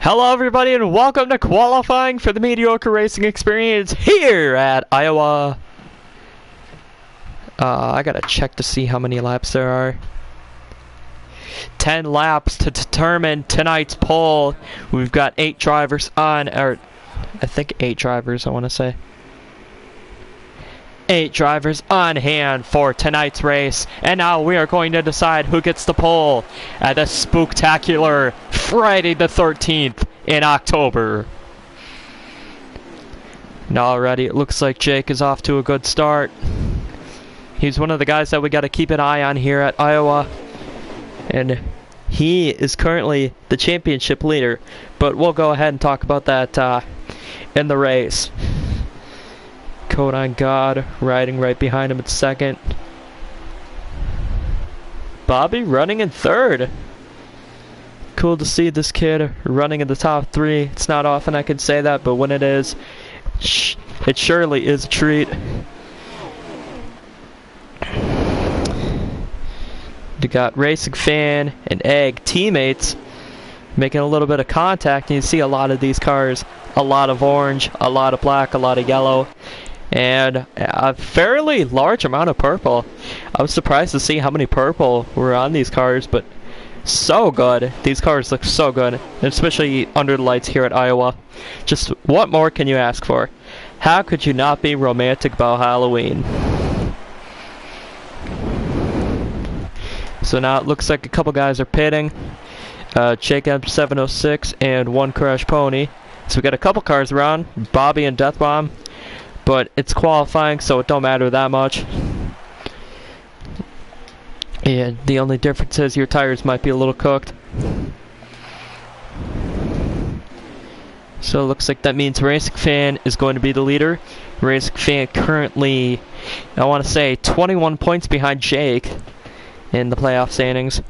Hello everybody and welcome to qualifying for the Mediocre Racing Experience here at Iowa. I gotta check to see how many laps there are. 10 laps to determine tonight's pole. We've got 8 drivers on, or I think 8 drivers I want to say. 8 drivers on hand for tonight's race, and now we are going to decide who gets the pole at the spooktacular Friday the 13th in October. And already it looks like Jake is off to a good start. He's one of the guys that we got to keep an eye on here at Iowa, and he is currently the championship leader, but we'll go ahead and talk about that in the race. Code on God riding right behind him at second. Bobby running in third. Cool to see this kid running in the top 3. It's not often I can say that, but when it is, it surely is a treat. You got Racing Fan and Egg teammates making a little bit of contact, and you see a lot of these cars. A lot of orange, a lot of black, a lot of yellow, and a fairly large amount of purple. I was surprised to see how many purple were on these cars, but so good. These cars look so good, especially under the lights here at Iowa. Just what more can you ask for? How could you not be romantic about Halloween? So now it looks like a couple guys are pitting. Jacob 706 and One Crash Pony. So we got a couple cars around, Bobby and Death Bomb, but it's qualifying, so it don't matter that much. And the only difference is your tires might be a little cooked. So it looks like that means Racing Fan is going to be the leader. Racing Fan currently, I want to say, 21 points behind Jake in the playoff standings.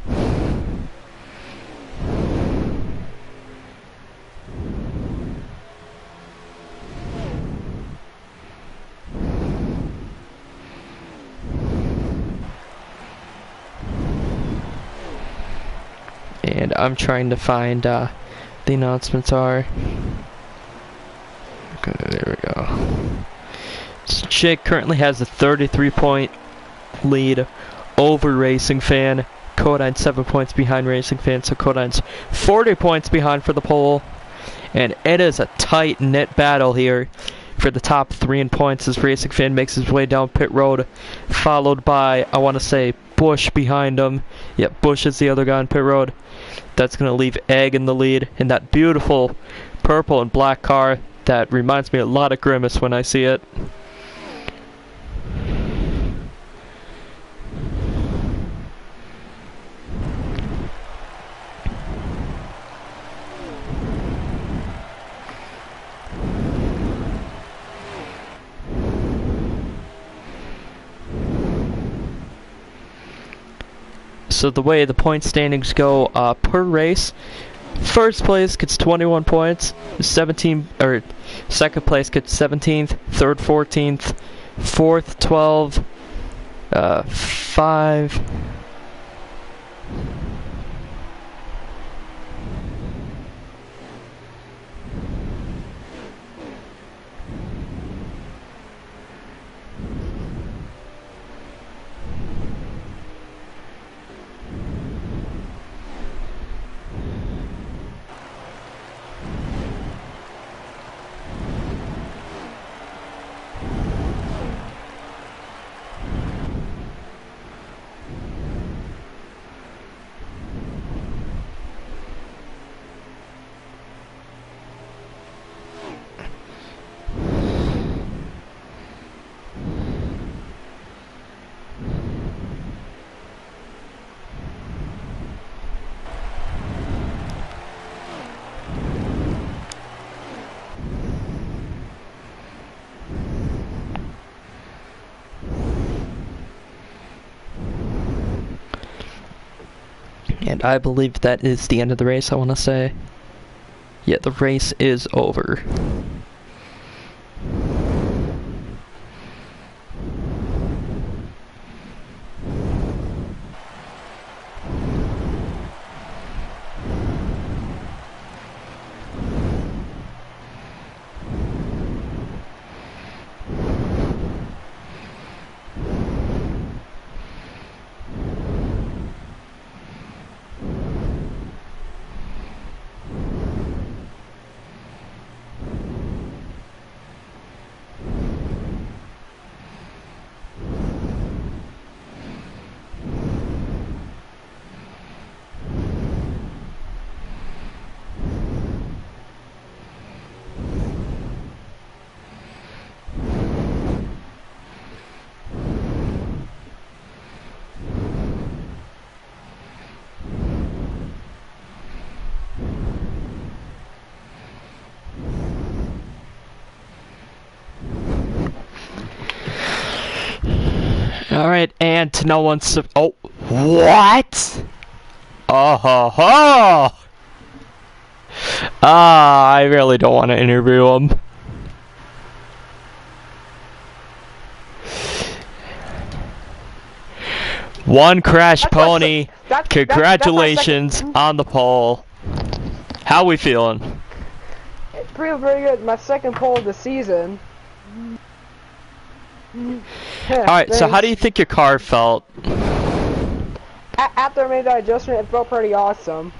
And I'm trying to find the announcements are. Okay, there we go. So Jake currently has a 33-point lead over Racing Fan. Codine's 7 points behind Racing Fan, so Codine's 40 points behind for the pole. And it is a tight-knit battle here for the top 3 in points as Racing Fan makes his way down pit road, followed by, I want to say, Bush behind him. Yep, Bush is the other guy on pit road. That's going to leave Egg in the lead in that beautiful purple and black car that reminds me a lot of Grimace when I see it. So the way the point standings go per race, first place gets 21 points, 17 or second place gets 17th, third 14th, fourth 12, 5. And I believe that is the end of the race, I want to say. Yeah, the race is over. Alright, and to no one's... Oh, what? Oh ho ho! I really don't want to interview him. One crash pony. Congratulations on the pole. How we feeling? Pretty very good. My second pole of the season. Alright, so how do you think your car felt? After I made that adjustment, it felt pretty awesome.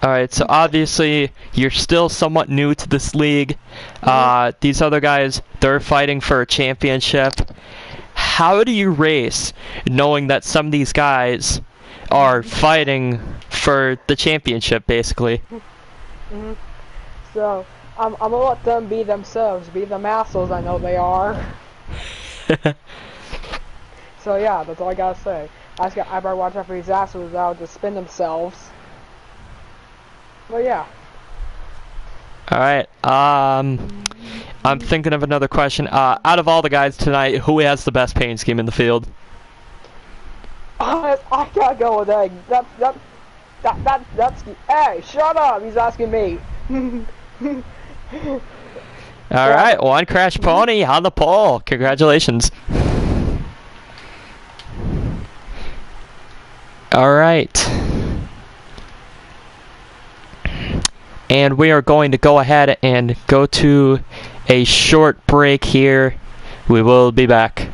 Alright, so obviously you're still somewhat new to this league. These other guys, they're fighting for a championship. How do you race knowing that some of these guys are fighting for the championship, basically? So, I'm gonna let them be themselves, be the assholes I know they are. So yeah, that's all I gotta say. I better watch out for these assholes out to spin themselves. But yeah. Alright, I'm thinking of another question. Out of all the guys tonight, who has the best paint scheme in the field? I gotta go with Egg. That's hey, shut up! He's asking me. Alright, one crash pony on the pole. Congratulations. Alright. And we are going to go ahead and go to a short break here. We will be back.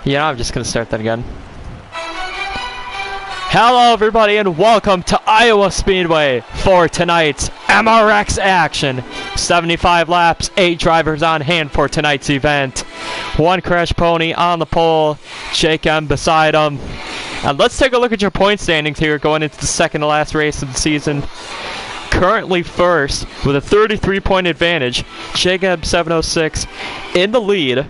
Yeah, I'm just gonna start that again. Hello everybody and welcome to Iowa Speedway for tonight's MRX action. 75 laps, 8 drivers on hand for tonight's event. One crash pony on the pole, Jake M beside him. And let's take a look at your point standings here going into the second to last race of the season. Currently first with a 33-point advantage, Jacob 706 in the lead.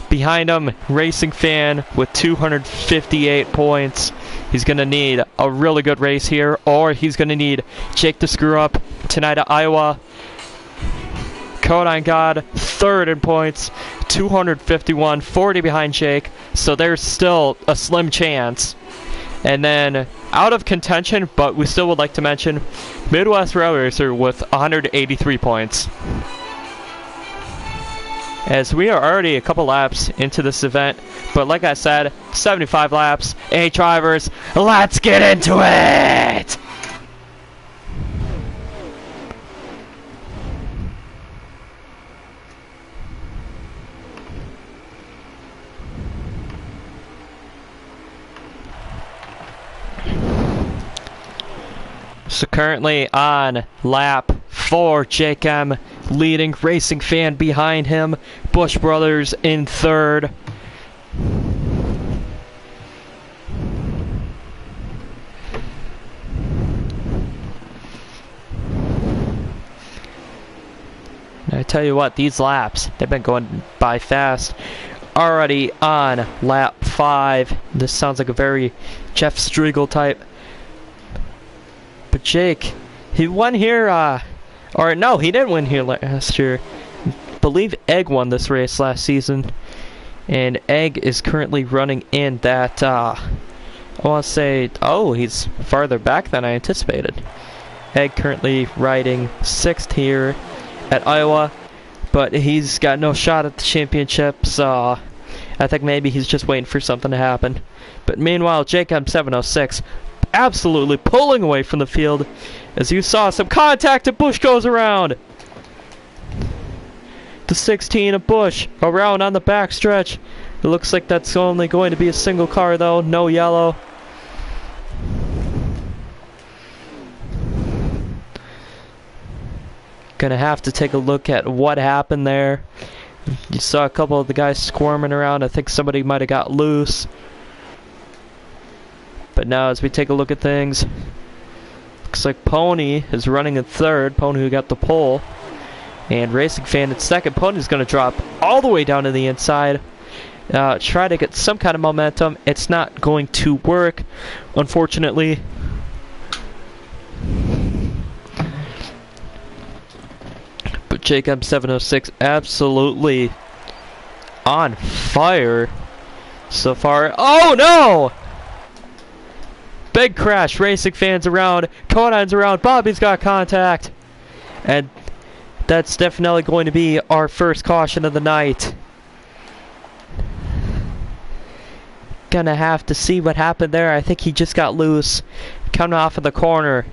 Behind him, Racing Fan with 258 points. He's going to need a really good race here, or he's going to need Jake to screw up tonight at Iowa. Codine God, third in points, 251, 40 behind Jake, so there's still a slim chance. And then, out of contention, but we still would like to mention, Midwest Rail Racer with 183 points. As we are already a couple laps into this event, but like I said, 75 laps, 8 drivers, let's get into it! So currently on lap 4, Jake M leading, Racing Fan behind him, Bush Brothers in third. I tell you what, these laps, they've been going by fast. Already on lap 5. This sounds like a very Jeff Striegel type. But Jake, he won here, or no, he didn't win here last year. I believe Egg won this race last season. And Egg is currently running in that, I want to say, oh, he's farther back than I anticipated. Egg currently riding 6th here at Iowa, but he's got no shot at the championships. I think maybe he's just waiting for something to happen. But meanwhile, Jake M706 absolutely pulling away from the field. As you saw, some contact and Bush goes around. The 16 of Bush around on the backstretch. It looks like that's only going to be a single car though, no yellow. Gonna have to take a look at what happened there. You saw a couple of the guys squirming around. I think somebody might have got loose. But now as we take a look at things, looks like Pony is running in third. Pony who got the pole. And Racing Fan in second. Pony's gonna drop all the way down to the inside. Try to get some kind of momentum. It's not going to work, unfortunately. But Jacob 706 absolutely on fire so far. Oh no! Big crash. Racing Fans around. Codine's around. Bobby's got contact. And that's definitely going to be our first caution of the night. Gonna have to see what happened there. I think he just got loose coming off of the corner.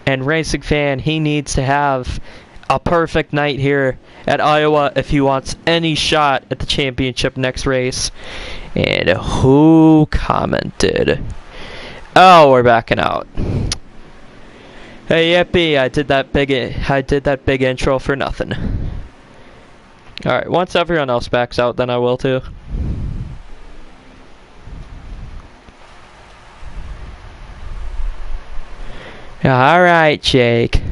And Racing Fan, he needs to have a perfect night here at Iowa if he wants any shot at the championship next race. And who commented? Oh, we're backing out. Hey, yippee! I did that big intro for nothing. All right, once everyone else backs out, then I will too. All right, Jake.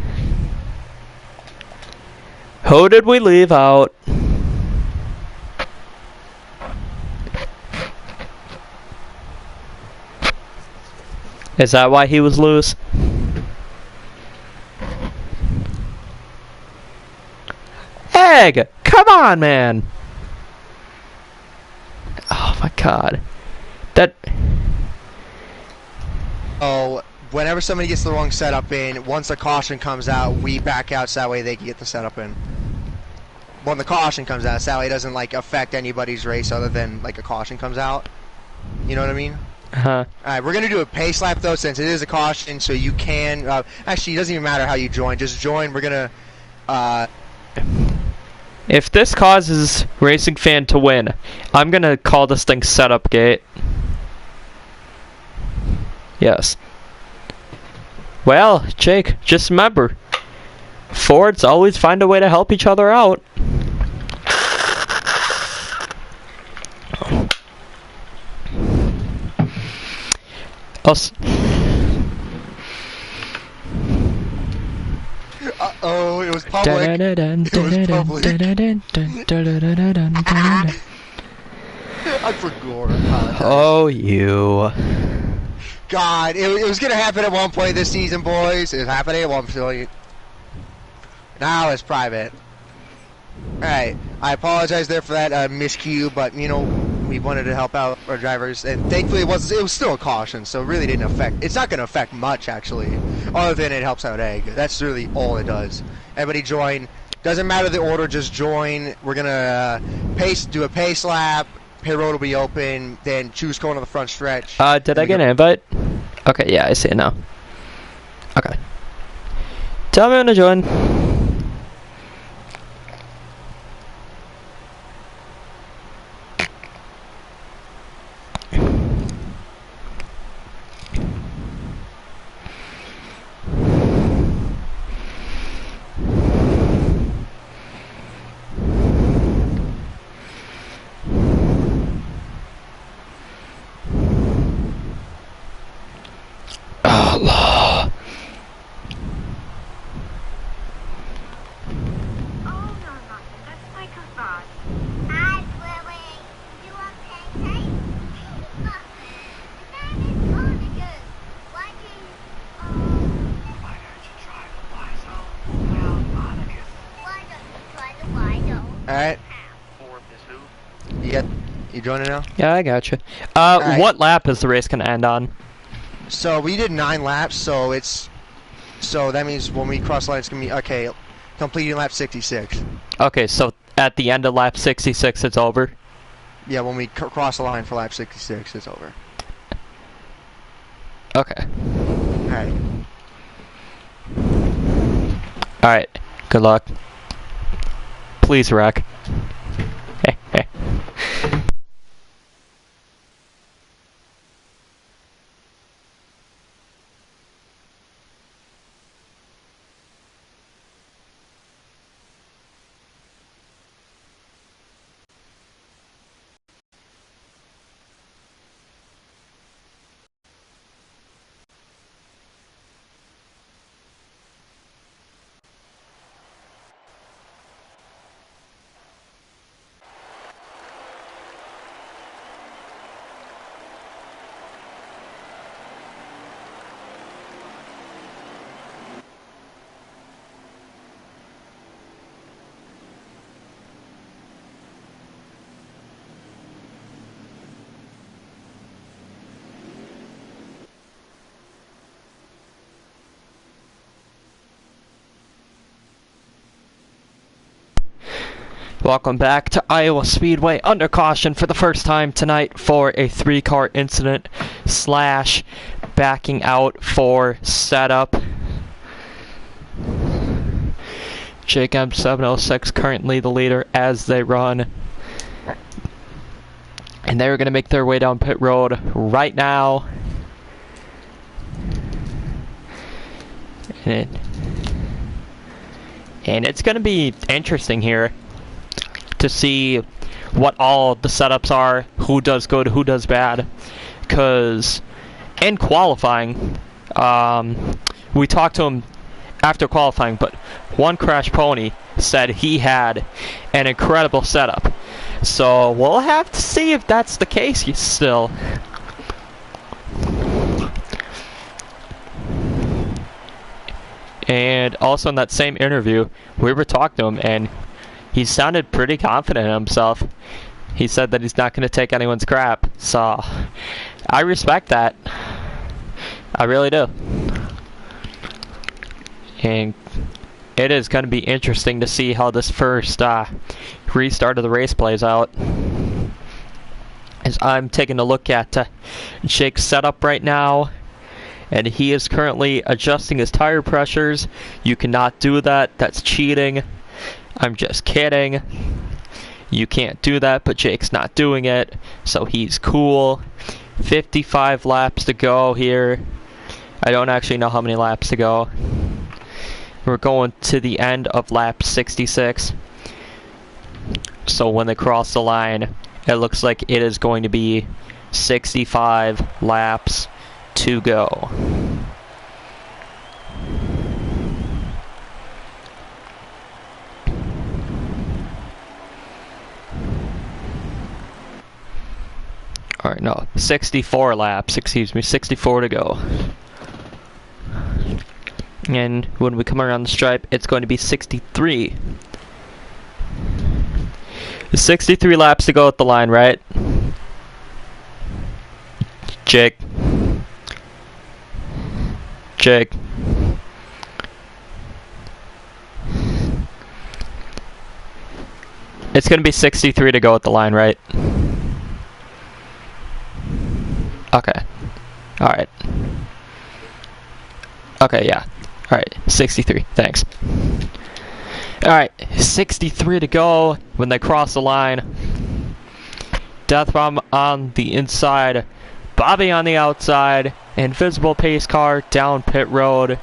Who did we leave out? Is that why he was loose? Egg! Come on, man! Oh my god. That... Oh, whenever somebody gets the wrong setup in, once the caution comes out, we back out so that way they can get the setup in. When the caution comes out, so that way it doesn't like affect anybody's race other than like a caution comes out. You know what I mean? Uh-huh. Alright, we're gonna do a pace lap though since it is a caution, so you can actually it doesn't even matter how you join, just join. We're gonna if this causes Racing Fan to win, I'm gonna call this thing setup gate. Yes. Well, Jake, just remember, Fords always find a way to help each other out. Uh-oh, it was public. It was public. I forgot. Oh, you. God, it was gonna happen at one point this season, boys. It was happening at one point. Now it's private. Alright, I apologize there for that miscue, but you know, we wanted to help out our drivers, and thankfully it was still a caution, so it really didn't affect. It's not gonna affect much actually, other than it helps out Egg. That's really all it does. Everybody join. Doesn't matter the order, just join. We're gonna do a pace lap. Pit road will be open. Then choose going to the front stretch. Did I get an invite? Okay, yeah, I see it now. Okay. Tell me when to join. Alright. You joining now? Yeah, I got you. Alright. What lap is the race gonna end on? So we did 9 laps, so that means when we cross the line, it's gonna be okay. Completing lap 66. Okay, so at the end of lap 66, it's over. Yeah, when we cross the line for lap 66, it's over. Okay. Alright. Alright. Good luck. Please wreck. Welcome back to Iowa Speedway under caution for the first time tonight for a 3-car incident / backing out for setup. Jake M706 currently the leader as they run. And they're going to make their way down pit road right now. And it's going to be interesting here to see what all the setups are, who does good, who does bad. Because in qualifying, we talked to him after qualifying, but one Crash Pony said he had an incredible setup. So we'll have to see if that's the case still. And also in that same interview, we were talking to him, and he sounded pretty confident in himself. He said that he's not going to take anyone's crap. So I respect that. I really do. And it is going to be interesting to see how this first restart of the race plays out. As I'm taking a look at Jake's setup right now, and he is currently adjusting his tire pressures. You cannot do that. That's cheating. I'm just kidding. You can't do that, but Jake's not doing it, so he's cool. 55 laps to go here. I don't actually know how many laps to go. We're going to the end of lap 66. So when they cross the line, it looks like it is going to be 65 laps to go. Alright, no, 64 laps, excuse me, 64 to go. And when we come around the stripe, it's going to be 63. 63 laps to go at the line, right? Jake. It's going to be 63 to go at the line, right? Okay. Alright. Okay, yeah. Alright, 63. Thanks. Alright, 63 to go when they cross the line. Death Bomb on the inside. Bobby on the outside. Invisible pace car down pit road.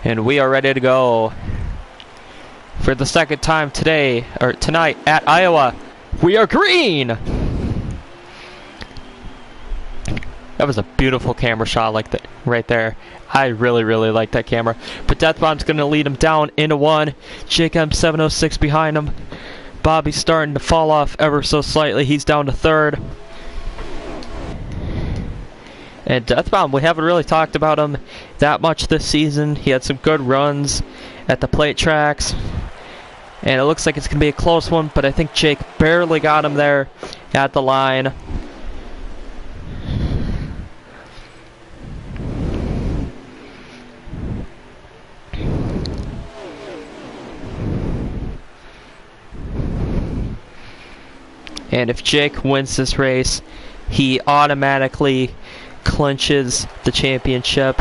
And we are ready to go. For the second time today, or tonight at Iowa, we are green! That was a beautiful camera shot like that right there. I really, really like that camera. But Death Bomb's going to lead him down into one. Jake M706 behind him. Bobby's starting to fall off ever so slightly. He's down to third. And Death Bomb, we haven't really talked about him that much this season. He had some good runs at the plate tracks. And it looks like it's going to be a close one, but I think Jake barely got him there at the line. And if Jake wins this race, he automatically clinches the championship.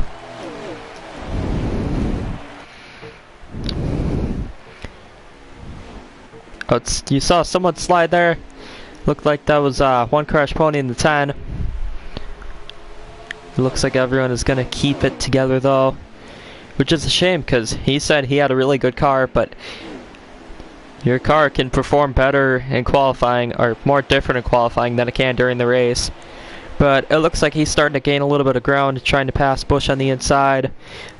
Oh, you saw someone slide there. Looked like that was one crash pony in the 10. It looks like everyone is going to keep it together though, which is a shame because he said he had a really good car, but your car can perform better in qualifying, or more different in qualifying than it can during the race. But it looks like he's starting to gain a little bit of ground, trying to pass Bush on the inside.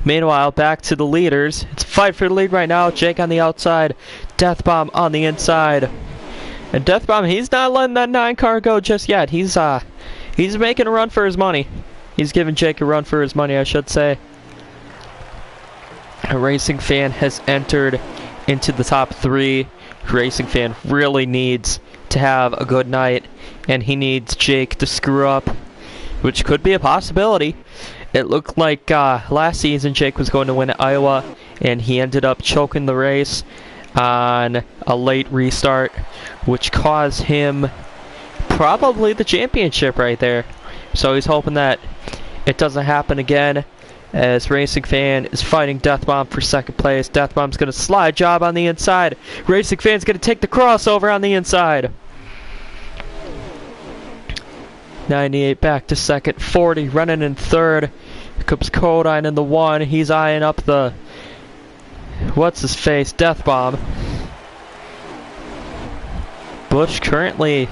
Meanwhile, back to the leaders. It's a fight for the lead right now. Jake on the outside, Death Bomb on the inside. And Death Bomb, he's not letting that 9 car go just yet. He's making a run for his money. He's giving Jake a run for his money, I should say. A Racing Fan has entered into the top 3. Racing Fan really needs to have a good night, and he needs Jake to screw up, which could be a possibility. It looked like last season Jake was going to win at Iowa, and he ended up choking the race on a late restart, which caused him probably the championship right there. So he's hoping that it doesn't happen again, as Racing Fan is fighting Death Bomb for second place. Death Bomb's going to slide job on the inside. Racing Fan's going to take the crossover on the inside. 98 back to second. 40 running in third. Here comes Codine in the 1. He's eyeing up the... what's his face? Death Bomb. Bush currently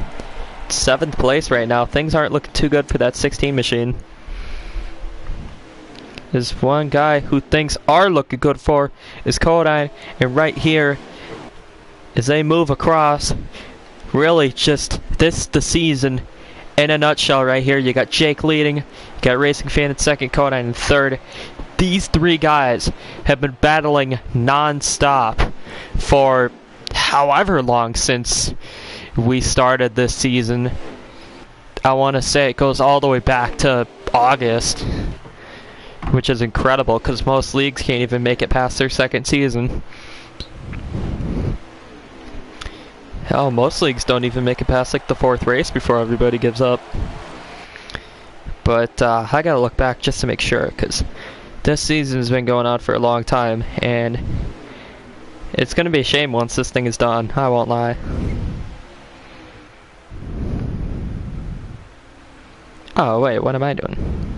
7th place right now. Things aren't looking too good for that 16 machine. There's one guy who things are looking good for is Codine, and right here as they move across, really just this the season in a nutshell right here. You got Jake leading, you got Racing Fan in second, Codine in third. These 3 guys have been battling non-stop for however long since we started this season. I want to say it goes all the way back to August, which is incredible because most leagues can't even make it past their second season. Hell, most leagues don't even make it past like the 4th race before everybody gives up. But I gotta look back just to make sure, because this season's been going on for a long time, and it's gonna be a shame once this thing is done, I won't lie. Oh wait, what am I doing?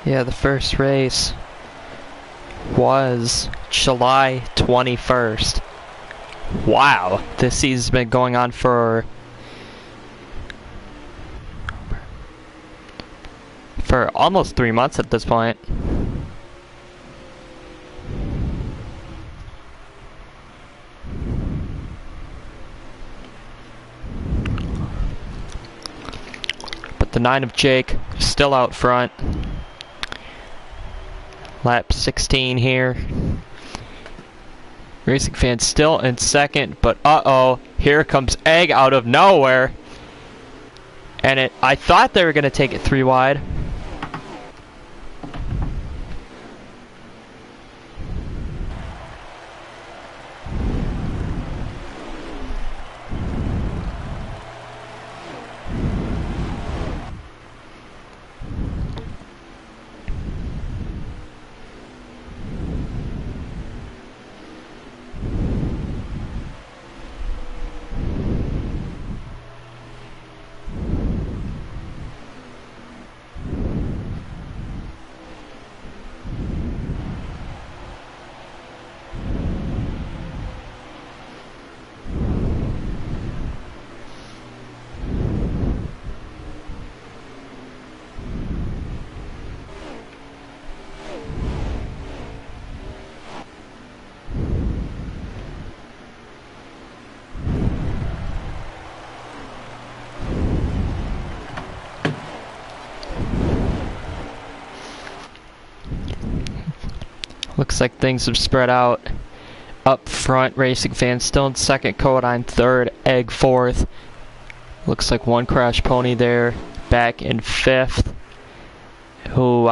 Yeah, the first race was July 21st. Wow, this season's been going on for almost 3 months at this point. But the 9 of Jake still out front. Lap 16 here. Racing Fan still in second, but uh-oh, here comes Egg out of nowhere. And I thought they were going to take it 3 wide. Looks like things have spread out. Up front, Racing Fan still in second, Codine third, Egg fourth. Looks like one Crash Pony there, back in fifth. Who,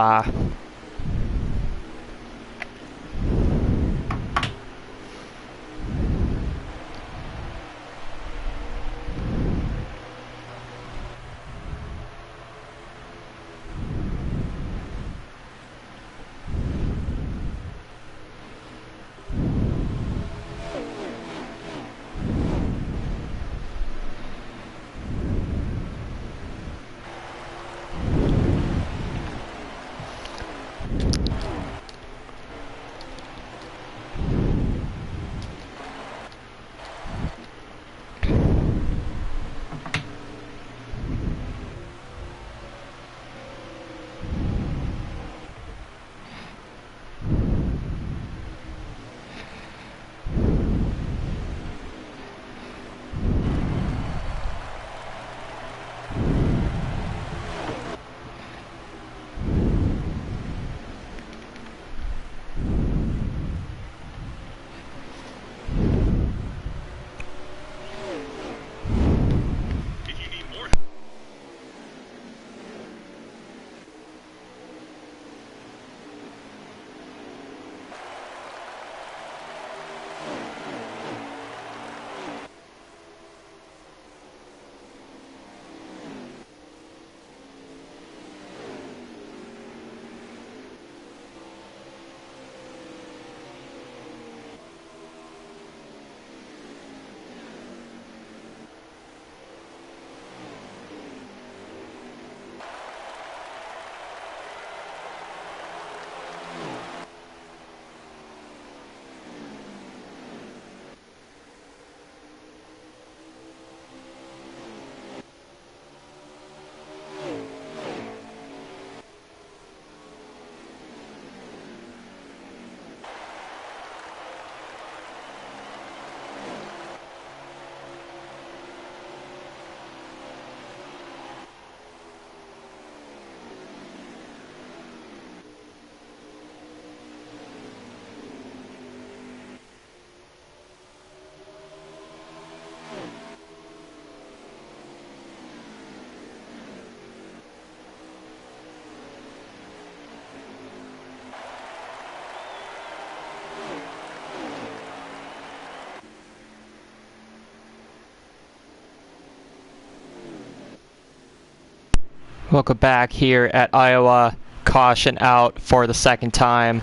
welcome back here at Iowa. Caution out for the second time.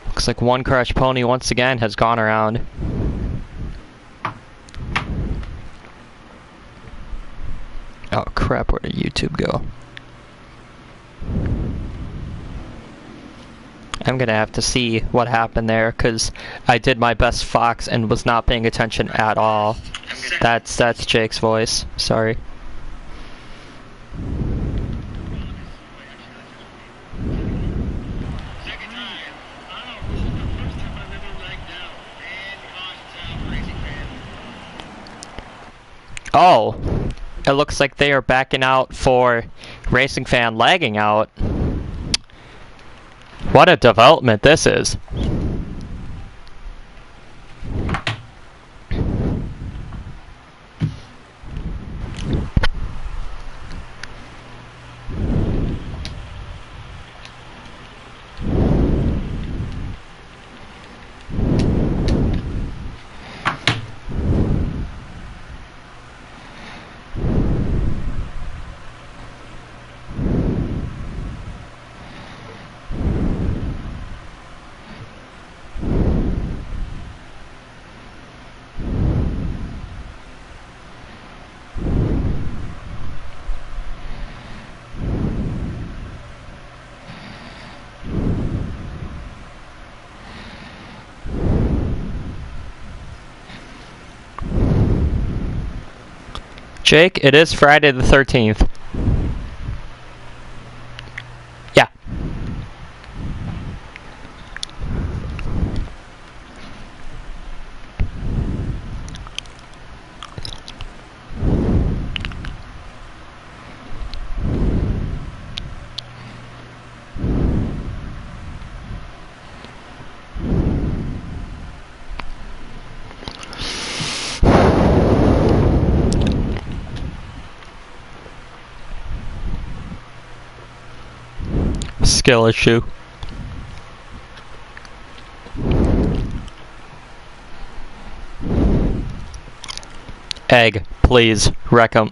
Looks like one Crash Pony once again has gone around. Oh crap, where did YouTube go? I'm gonna have to see what happened there, because I did my best Fox and was not paying attention at all. That's Jake's voice. Sorry. Oh, it looks like they are backing out for Racing Fan lagging out. What a development this is. Jake, it is Friday the 13th. Yeah. Skill issue. Egg, please, wreck 'em.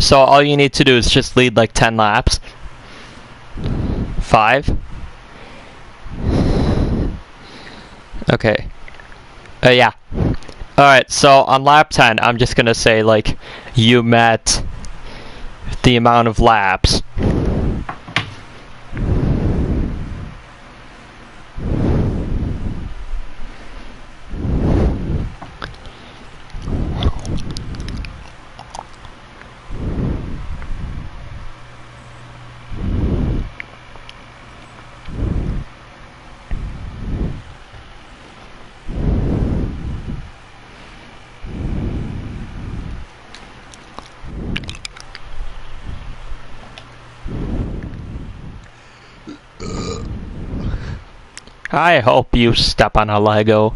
So all you need to do is just lead like 10 laps. 5. Okay. Yeah. Alright, so on lap 10, I'm just gonna say, like, you met the amount of laps. I hope you step on a Lego.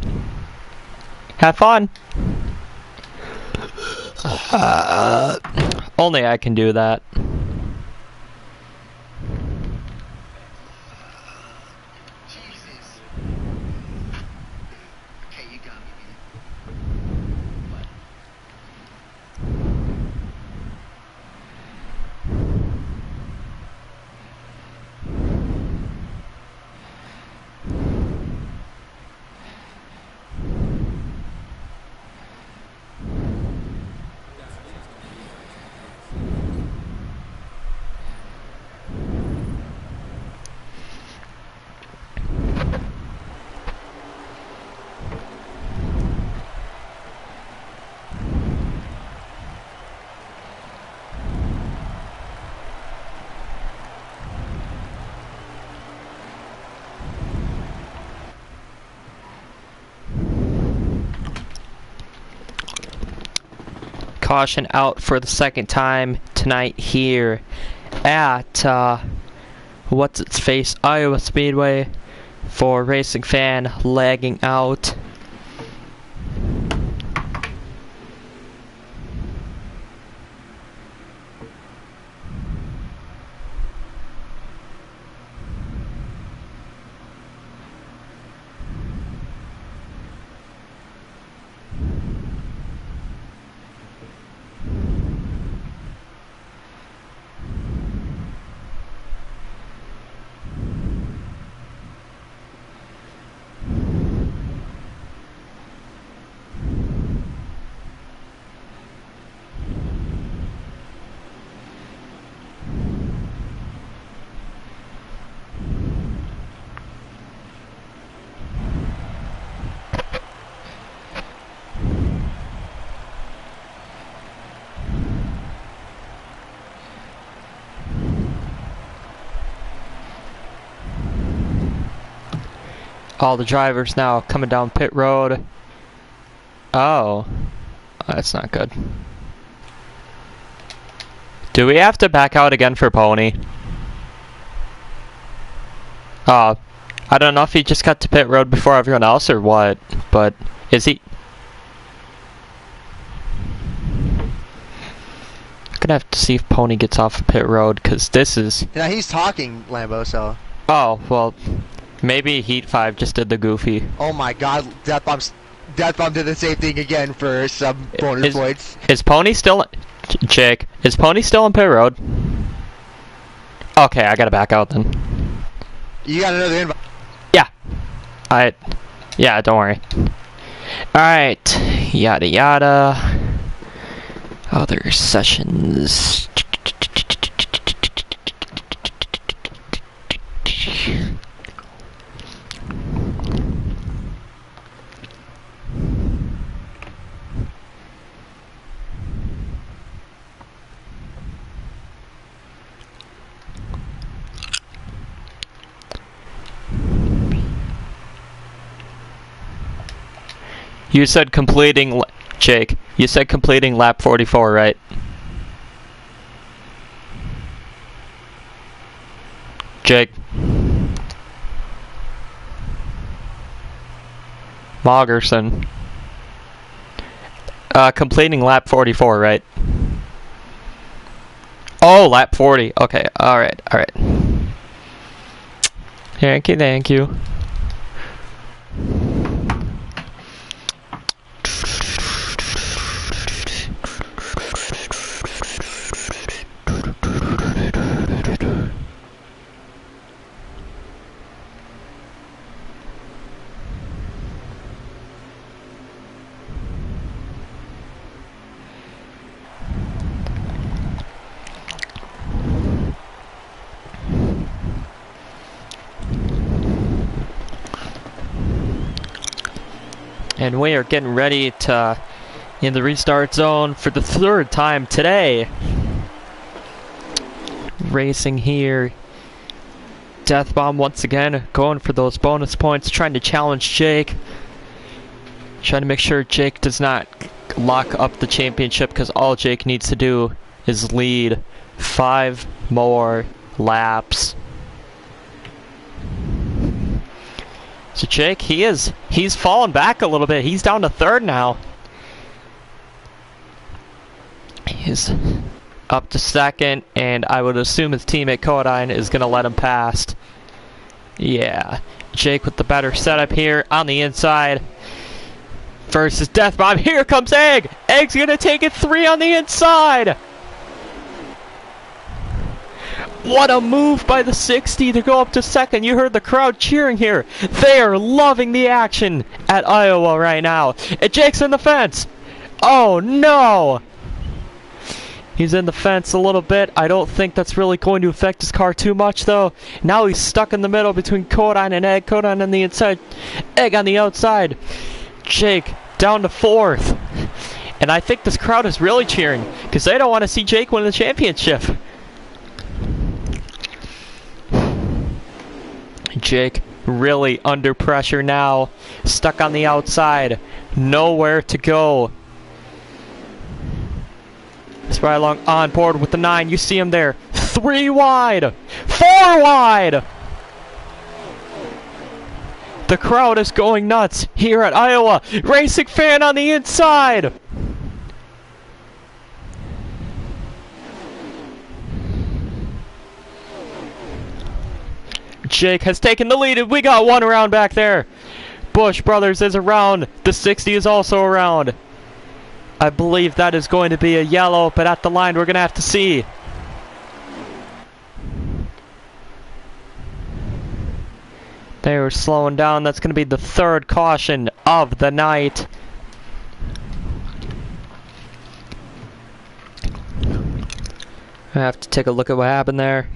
Have fun! Only I can do that. Caution out for the second time tonight here at what's its face, Iowa Speedway, for Racing Fan lagging out. All the drivers now coming down pit road. Oh, that's not good. Do we have to back out again for Pony? I don't know if he just got to pit road before everyone else or what, but is he? I'm gonna have to see if Pony gets off of pit road, because this is... Yeah, he's talking, Lambo, so... Oh, well, maybe Heat 5 just did the goofy. Oh my god, Death Bomb did the same thing again for some bonus points. Is Pony still... Jake, is Pony still on pit road? Okay, I gotta back out then. You got another invite. Yeah. Yeah, don't worry. Alright, Yada yada. Other sessions. You said completing, Jake, you said completing lap 44, right? Jake. Mogerson. Completing lap 44, right? Oh, lap 40. Okay, alright, alright. Thank you, thank you. And we are getting ready to in the restart zone for the 3rd time today. Racing here. Death Bomb once again, going for those bonus points, trying to challenge Jake. Trying to make sure Jake does not lock up the championship, because all Jake needs to do is lead 5 more laps. So Jake, he's fallen back a little bit. He's down to 3rd now. He's up to 2nd, and I would assume his teammate Kodine is going to let him past. Yeah, Jake with the better setup here on the inside. Versus Death Bomb. Here comes Egg! Egg's going to take it 3 on the inside! What a move by the 60 to go up to 2nd. You heard the crowd cheering here. They are loving the action at Iowa right now. And Jake's in the fence. Oh no! He's in the fence a little bit. I don't think that's really going to affect his car too much though. Now he's stuck in the middle between Kodine and Egg. Kodine on the inside, Egg on the outside. Jake down to 4th. And I think this crowd is really cheering because they don't want to see Jake win the championship. Jake really under pressure now, stuck on the outside, nowhere to go. It's right along on board with the 9. You see him there. 3 wide, 4 wide. The crowd is going nuts here at Iowa. Racing fan on the inside. Jake has taken the lead, and we got 1 around back there. Bush Brothers is around. The 60 is also around. I believe that is going to be a yellow, but at the line we're going to have to see. They were slowing down. That's going to be the 3rd caution of the night. I have to take a look at what happened there.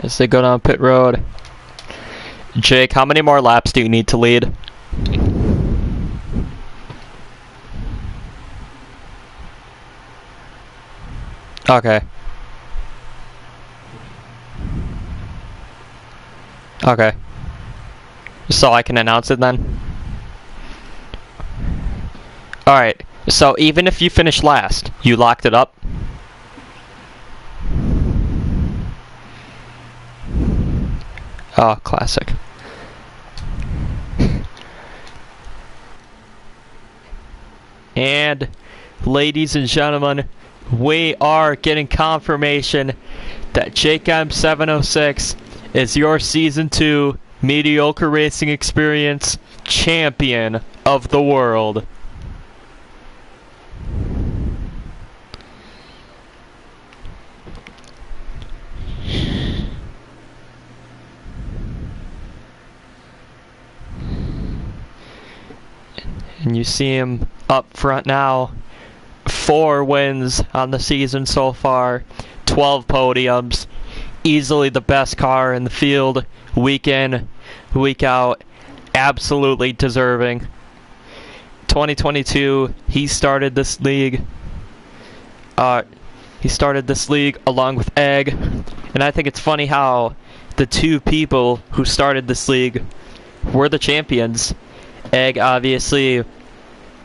As they go down pit road. Jake, how many more laps do you need to lead? Okay. Okay. So I can announce it then? Alright, so even if you finish last, you locked it up? Oh, classic. And, ladies and gentlemen, we are getting confirmation that JM706 is your Season 2 Mediocre Racing Experience champion of the world. And you see him up front now. 4 wins on the season so far, 12 podiums, easily the best car in the field, week in, week out, absolutely deserving. 2022, he started this league along with Egg, and I think it's funny how the 2 people who started this league were the champions. Egg obviously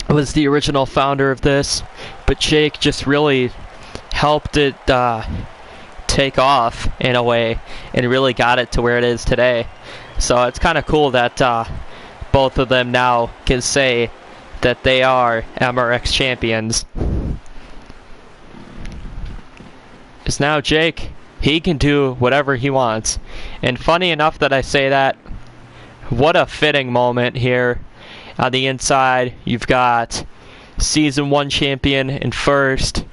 was the original founder of this, but Jake just really helped it take off in a way and really got it to where it is today. So it's kind of cool that both of them now can say that they are MRX champions. Because now Jake, he can do whatever he wants. And funny enough that I say that, what a fitting moment here. On the inside, you've got Season 1 champion in first,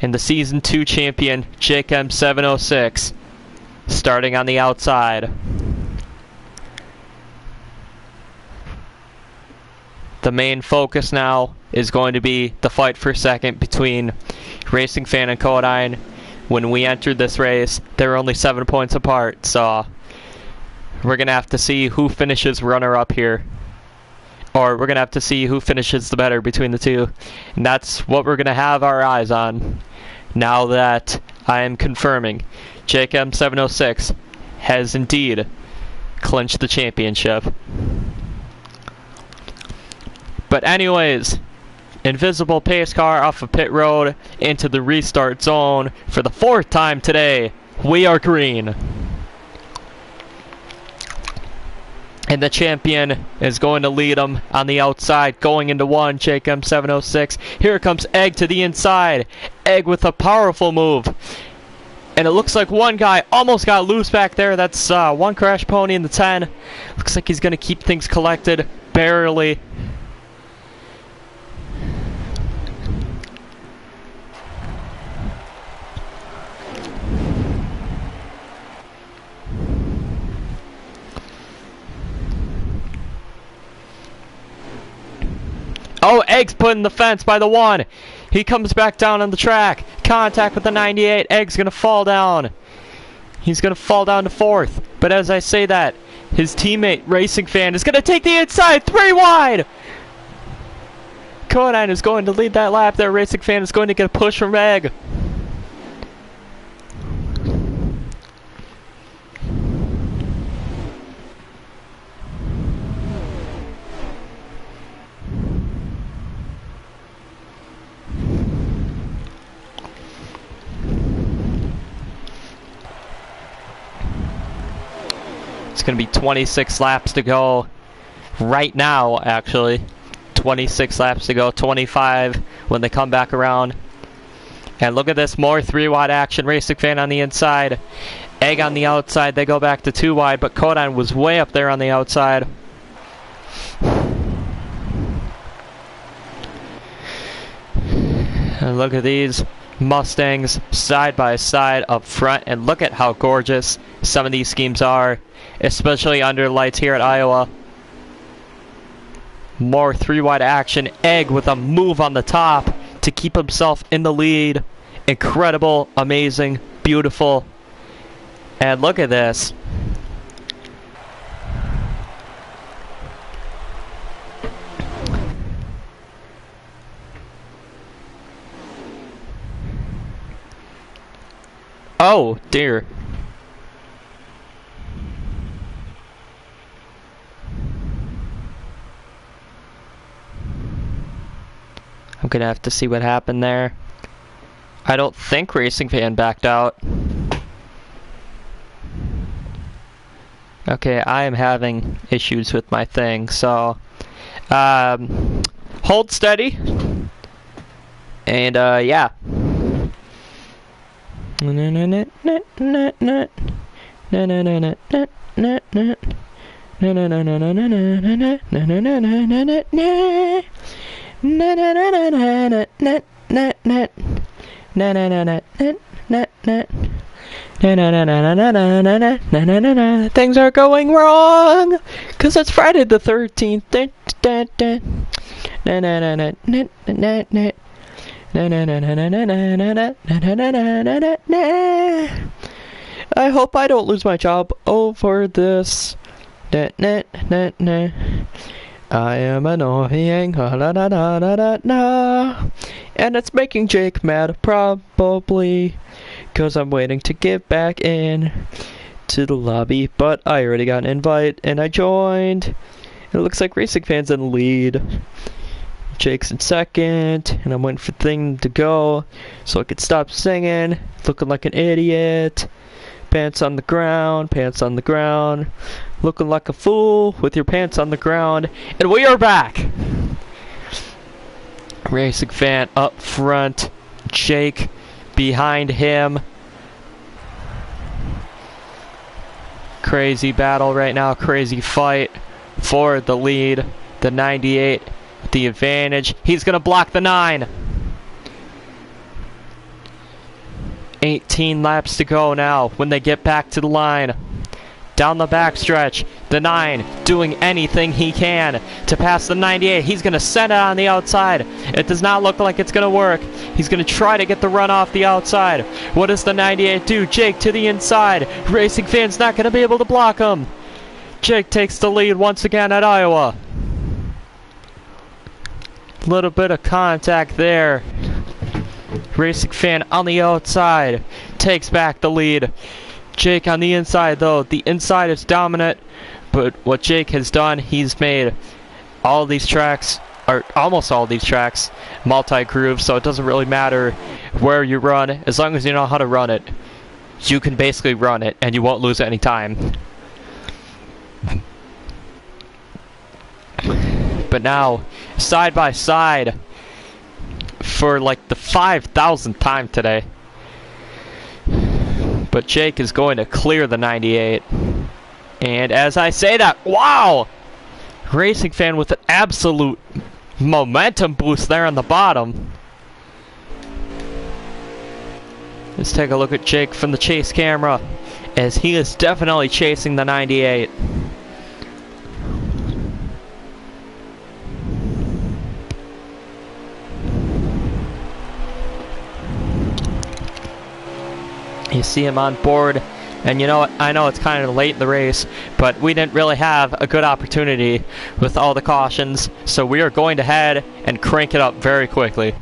and the Season 2 champion, JM706, starting on the outside. The main focus now is going to be the fight for second between Racing Fan and Codine. When we entered this race, they were only 7 points apart, so we're going to have to see who finishes runner-up here. Or we're going to have to see who finishes the better between the two. And that's what we're going to have our eyes on. Now that I am confirming JM706 has indeed clinched the championship. But anyways, invisible pace car off of pit road into the restart zone for the 4th time today. We are green. And the champion is going to lead him on the outside, going into 1, JM706. Here comes Egg to the inside. Egg with a powerful move. And it looks like one guy almost got loose back there. That's one Crash Pony in the 10. Looks like he's going to keep things collected, barely. Oh, Egg's put in the fence by the 1. He comes back down on the track. Contact with the 98. Egg's going to fall down. He's going to fall down to 4th. But as I say that, his teammate, Racing Fan, is going to take the inside. 3 wide. Conan is going to lead that lap there. Racing Fan is going to get a push from Egg. It's going to be 26 laps to go right now, actually. 26 laps to go, 25 when they come back around. And look at this, more 3 wide action. Racing Fan on the inside. Egg on the outside. They go back to 2 wide, but Kodan was way up there on the outside. And look at these Mustangs side by side up front, and look at how gorgeous some of these schemes are, especially under lights here at Iowa. More 3 wide action. Egg with a move on the top to keep himself in the lead. Incredible, amazing, beautiful. And look at this. Oh, dear. I'm gonna have to see what happened there. I don't think Racing Fan backed out. Okay, I am having issues with my thing, so hold steady. And yeah. Things are going wrong, 'cause it's Friday the 13th. I hope I don't lose my job over this. I am annoying, and it's making Jake mad, probably, 'cause I'm waiting to get back in to the lobby, but I already got an invite, and I joined. It looks like Racing Fan's in the lead. Jake's in second, and I'm waiting for the thing to go so I could stop singing, looking like an idiot. Pants on the ground, looking like a fool with your pants on the ground, and we are back! Racing Fan up front, Jake behind him. Crazy battle right now, crazy fight for the lead. The 98, the advantage. He's gonna block the 9. 18 laps to go now when they get back to the line. Down the backstretch, the 9 doing anything he can to pass the 98. He's going to send it on the outside. It does not look like it's going to work. He's going to try to get the run off the outside. What does the 98 do? Jake to the inside. Racing Fan's not going to be able to block him. Jake takes the lead once again at Iowa. Little bit of contact there. Racing Fan on the outside takes back the lead. Jake on the inside, though. The inside is dominant, but what Jake has done, he's made all these tracks, or almost all these tracks, multi-groove, so it doesn't really matter where you run. As long as you know how to run it, you can basically run it, and you won't lose any time. But now, side by side, for like the 5,000th time today. But Jake is going to clear the 98. And as I say that, wow! Racing Fan with an absolute momentum boost there on the bottom. Let's take a look at Jake from the chase camera, as he is definitely chasing the 98. You see him on board, and you know what, I know it's kind of late in the race, but we didn't really have a good opportunity with all the cautions, so we are going to head and crank it up very quickly.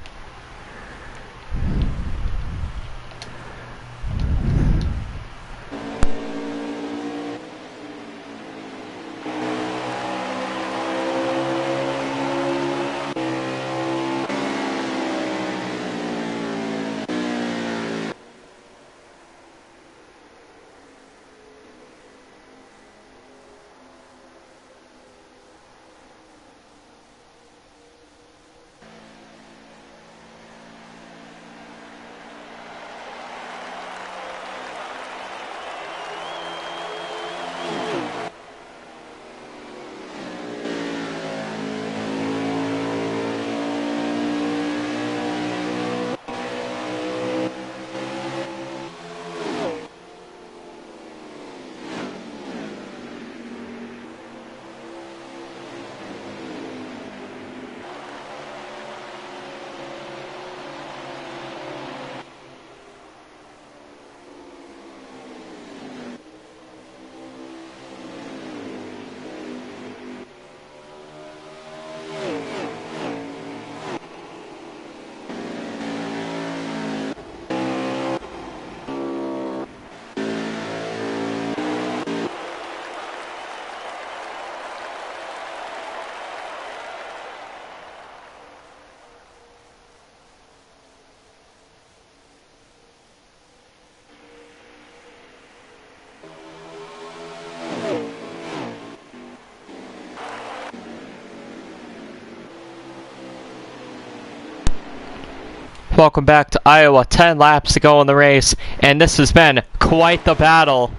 Welcome back to Iowa. 10 laps to go in the race, and this has been quite the battle.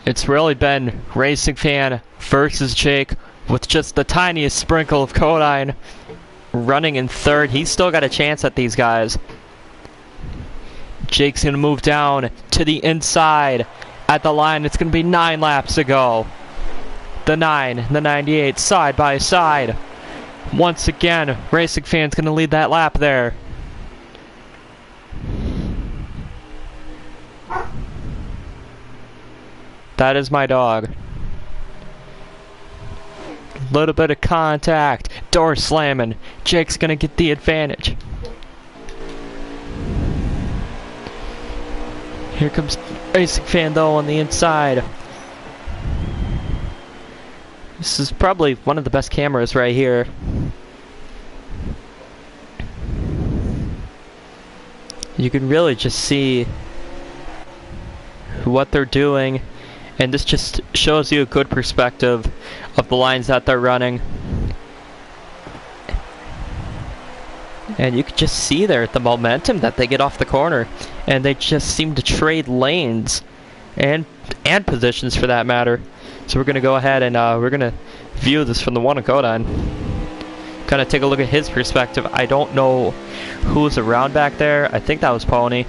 It's really been Racing Fan versus Jake with just the tiniest sprinkle of Codine running in third. He's still got a chance at these guys. Jake's going to move down to the inside at the line. It's going to be 9 laps to go. The 9, the 98, side by side. Once again, Racing Fan's going to lead that lap there. That is my dog. Little bit of contact. Door slamming. Jake's going to get the advantage. Here comes Racing Fan though on the inside. This is probably one of the best cameras right here. You can really just see what they're doing, and this just shows you a good perspective of the lines that they're running. And you can just see there the momentum that they get off the corner, and they just seem to trade lanes and positions for that matter. So we're going to go ahead and we're going to view this from the one of Codine. Kind of take a look at his perspective. I don't know who's around back there. I think that was Pony.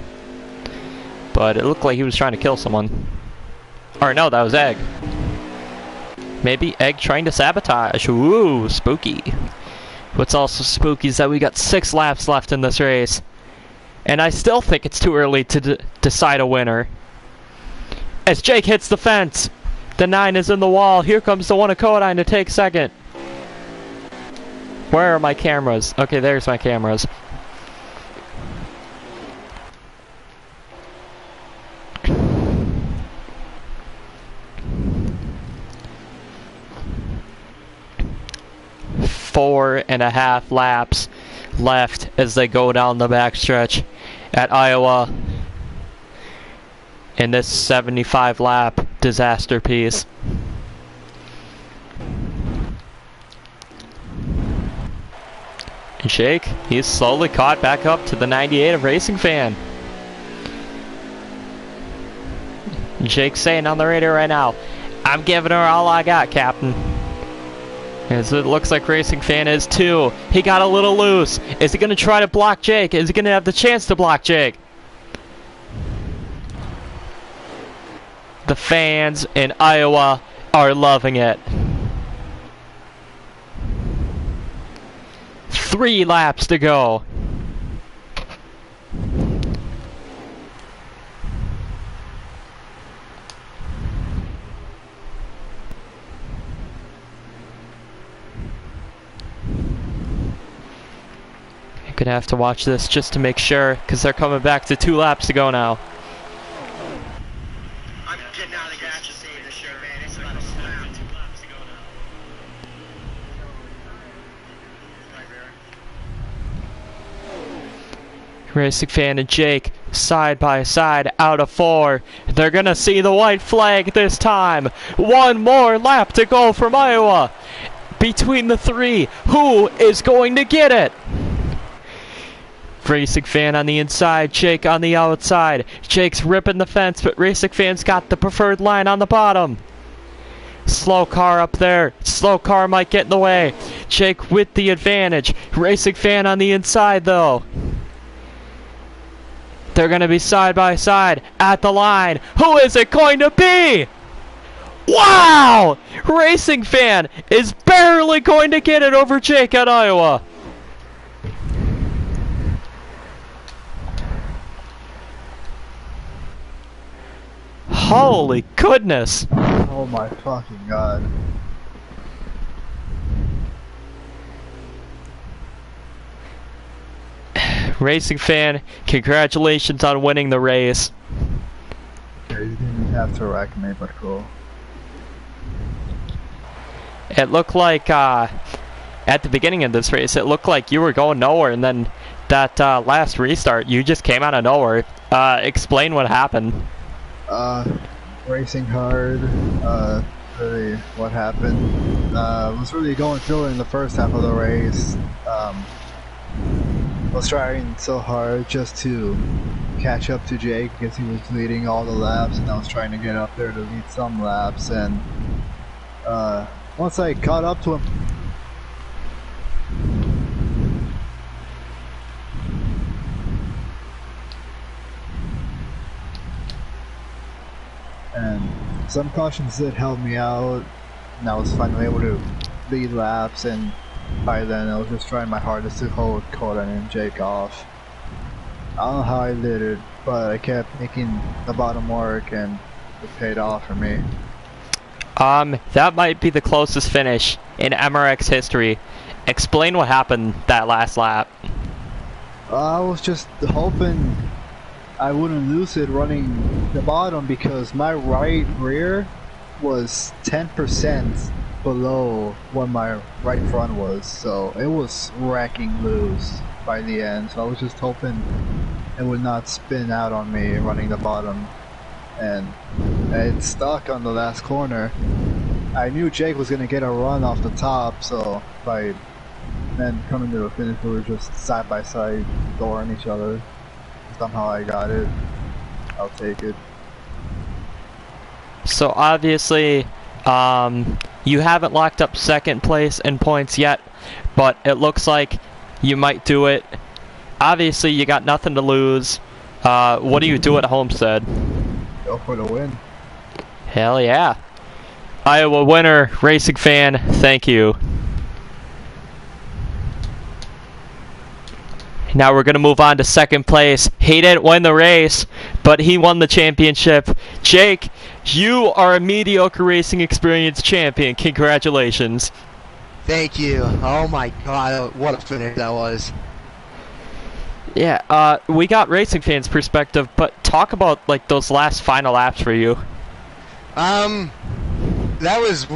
But it looked like he was trying to kill someone. Or no, that was Egg. Maybe Egg trying to sabotage. Ooh, spooky. What's also spooky is that we got 6 laps left in this race. And I still think it's too early to decide a winner. As Jake hits the fence. The 9 is in the wall. Here comes the one of Codine to take second. Where are my cameras? Okay, there's my cameras. Four and a half laps left as they go down the backstretch at Iowa in this 75 lap disaster piece. And Jake, he's slowly caught back up to the 98 of Racing Fan. Jake's saying on the radio right now, "I'm giving her all I got, Captain." As it looks like Racing Fan is too. He got a little loose. Is he going to try to block Jake? Is he going to have the chance to block Jake? The fans in Iowa are loving it. 3 laps to go. You're gonna have to watch this just to make sure, because they're coming back to 2 laps to go now. I'm getting out of the gas to save this shit, man. It's about a slap. 2 laps to go now. Racing Fan and Jake side by side out of 4. They're gonna see the white flag this time. 1 more lap to go from Iowa. Between the 3, who is going to get it? Racing Fan on the inside, Jake on the outside. Jake's ripping the fence, but Racing Fan's got the preferred line on the bottom. Slow car up there. Slow car might get in the way. Jake with the advantage. Racing Fan on the inside though. They're going to be side by side at the line. Who is it going to be? Wow! Racing Fan is barely going to get it over Jake at Iowa. Holy goodness! Oh my fucking god. Racing Fan, congratulations on winning the race. Yeah, you didn't even have to wreck me, but cool. It looked like, at the beginning of this race, it looked like you were going nowhere, and then that last restart, you just came out of nowhere. Explain what happened. Racing hard, really what happened. Was really going through it in the first half of the race. was trying so hard just to catch up to Jake because he was leading all the laps, and I was trying to get up there to lead some laps. And once I caught up to him, and some cautions did help me out, and I was finally able to lead laps. And by then I was just trying my hardest to hold Conan and Jake off. I don't know how I did it, but I kept making the bottom work, and it paid off for me. That might be the closest finish in MRX history. Explain what happened that last lap. I was just hoping I wouldn't lose it running the bottom, because my right rear was 10% below what my right front was, so it was wrecking loose by the end. So I was just hoping it would not spin out on me running the bottom, and it stuck on the last corner. I knew Jake was gonna get a run off the top, so by then coming to the finish we were just side by side dooring each other. Somehow I got it. I'll take it. So obviously, you haven't locked up second place in points yet, but it looks like you might do it. Obviously, you got nothing to lose. What do you do at Homestead? Go for the win. Hell yeah. Iowa winner, racing fan, thank you. Now we're going to move on to second place. He didn't win the race, but he won the championship. Jake, you are a Mediocre Racing Experience champion. Congratulations. Thank you. Oh my god, what a finish that was. Yeah, we got racing fans' perspective, but talk about like those last final laps for you. That was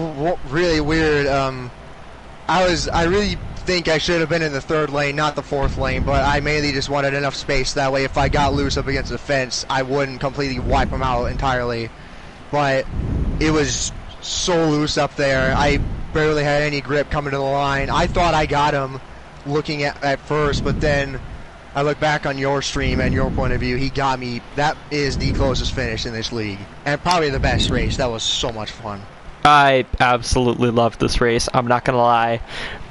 really weird. I really think I should have been in the third lane, not the fourth lane, but I mainly just wanted enough space that way if I got loose up against the fence, I wouldn't completely wipe them out entirely. But it was so loose up there, I barely had any grip coming to the line. I thought I got him looking at first, but then I look back on your stream and your point of view, he got me. That is the closest finish in this league, and probably the best race. That was so much fun. I absolutely loved this race, I'm not gonna lie.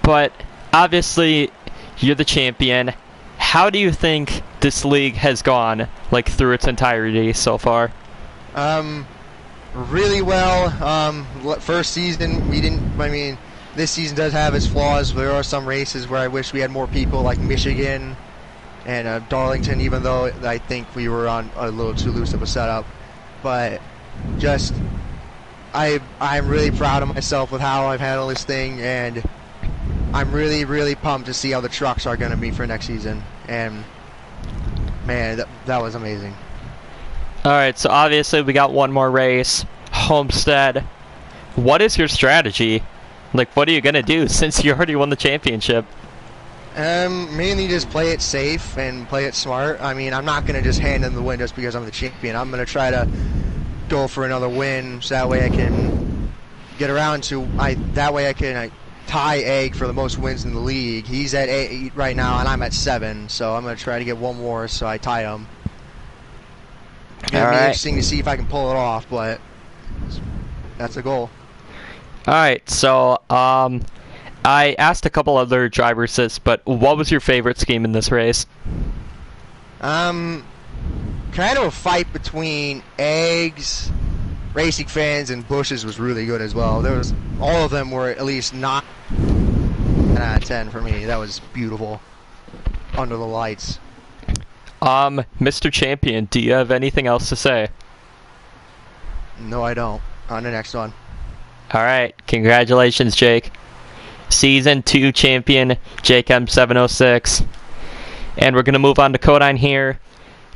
But obviously, you're the champion. How do you think this league has gone, like, through its entirety so far? Really well. First season, this season does have its flaws. There are some races where I wish we had more people, like Michigan and Darlington, even though I think we were on a little too loose of a setup. But just, I'm really proud of myself with how I've handled this thing, and I'm really, really pumped to see how the trucks are going to be for next season. And man, that was amazing. Alright, so obviously we got one more race. Homestead. What is your strategy? Like, what are you going to do since you already won the championship? Mainly just play it safe and play it smart. I mean, I'm not going to just hand in the win just because I'm the champion. I'm going to try to go for another win so that way I can get around to, that way I can tie Egg for the most wins in the league. He's at 8 right now and I'm at 7, so I'm going to try to get one more so I tie him. It's going to be interesting to see if I can pull it off, but that's the goal. Alright, so I asked a couple other drivers this, but what was your favorite scheme in this race? Kind of a fight between Eggs, Racing Fans, and Bush's was really good as well. All of them were at least not 10 out of 10 for me. That was beautiful. Under the lights. Mr. Champion, do you have anything else to say? No, I don't. On the next one. Alright, congratulations, Jake. Season 2 champion, Jake M706. And we're going to move on to Codine here.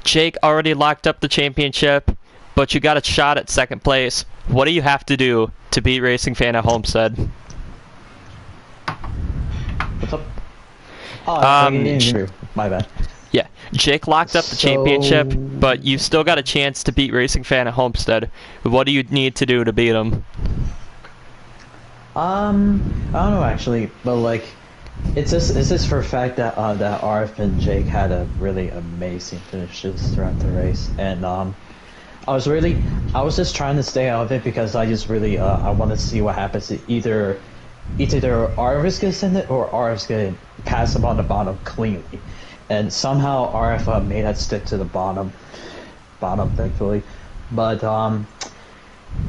Jake already locked up the championship, but you got a shot at second place. What do you have to do to beat Racing Fan at Homestead? What's up? Oh, my bad. Yeah, Jake locked up the championship, but you still got a chance to beat Racing Fan at Homestead. What do you need to do to beat him? I don't know actually, but like, It's just for a fact that that RF and Jake had a really amazing finishes throughout the race, and I was really I was just trying to stay out of it because I just really I want to see what happens. Either RF's gonna send it or RF's gonna pass him on the bottom cleanly, and somehow RF made that stick to the bottom thankfully, but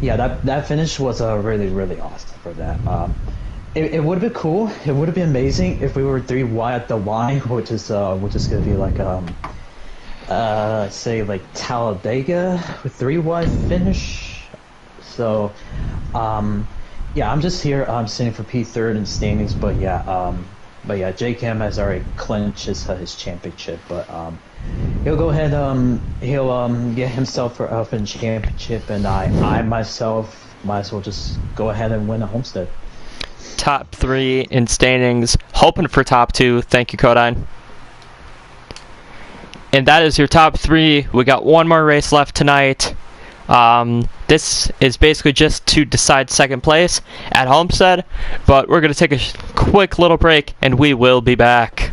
yeah, that finish was really awesome for that. It would have been cool. It would have been amazing if we were 3 wide at the line, which is gonna be like say like Talladega with 3 wide finish. So yeah, I'm just here. I'm sitting for P3rd in standings, but yeah, J Cam has already clinched his championship, but he'll go ahead he'll get himself for Elfin championship, and I myself might as well just go ahead and win a homestead. Top 3 in standings, hoping for top 2. Thank you, Kodine. And that is your top 3. We got one more race left tonight. This is basically just to decide second place at Homestead, but we're going to take a quick little break, and we will be back.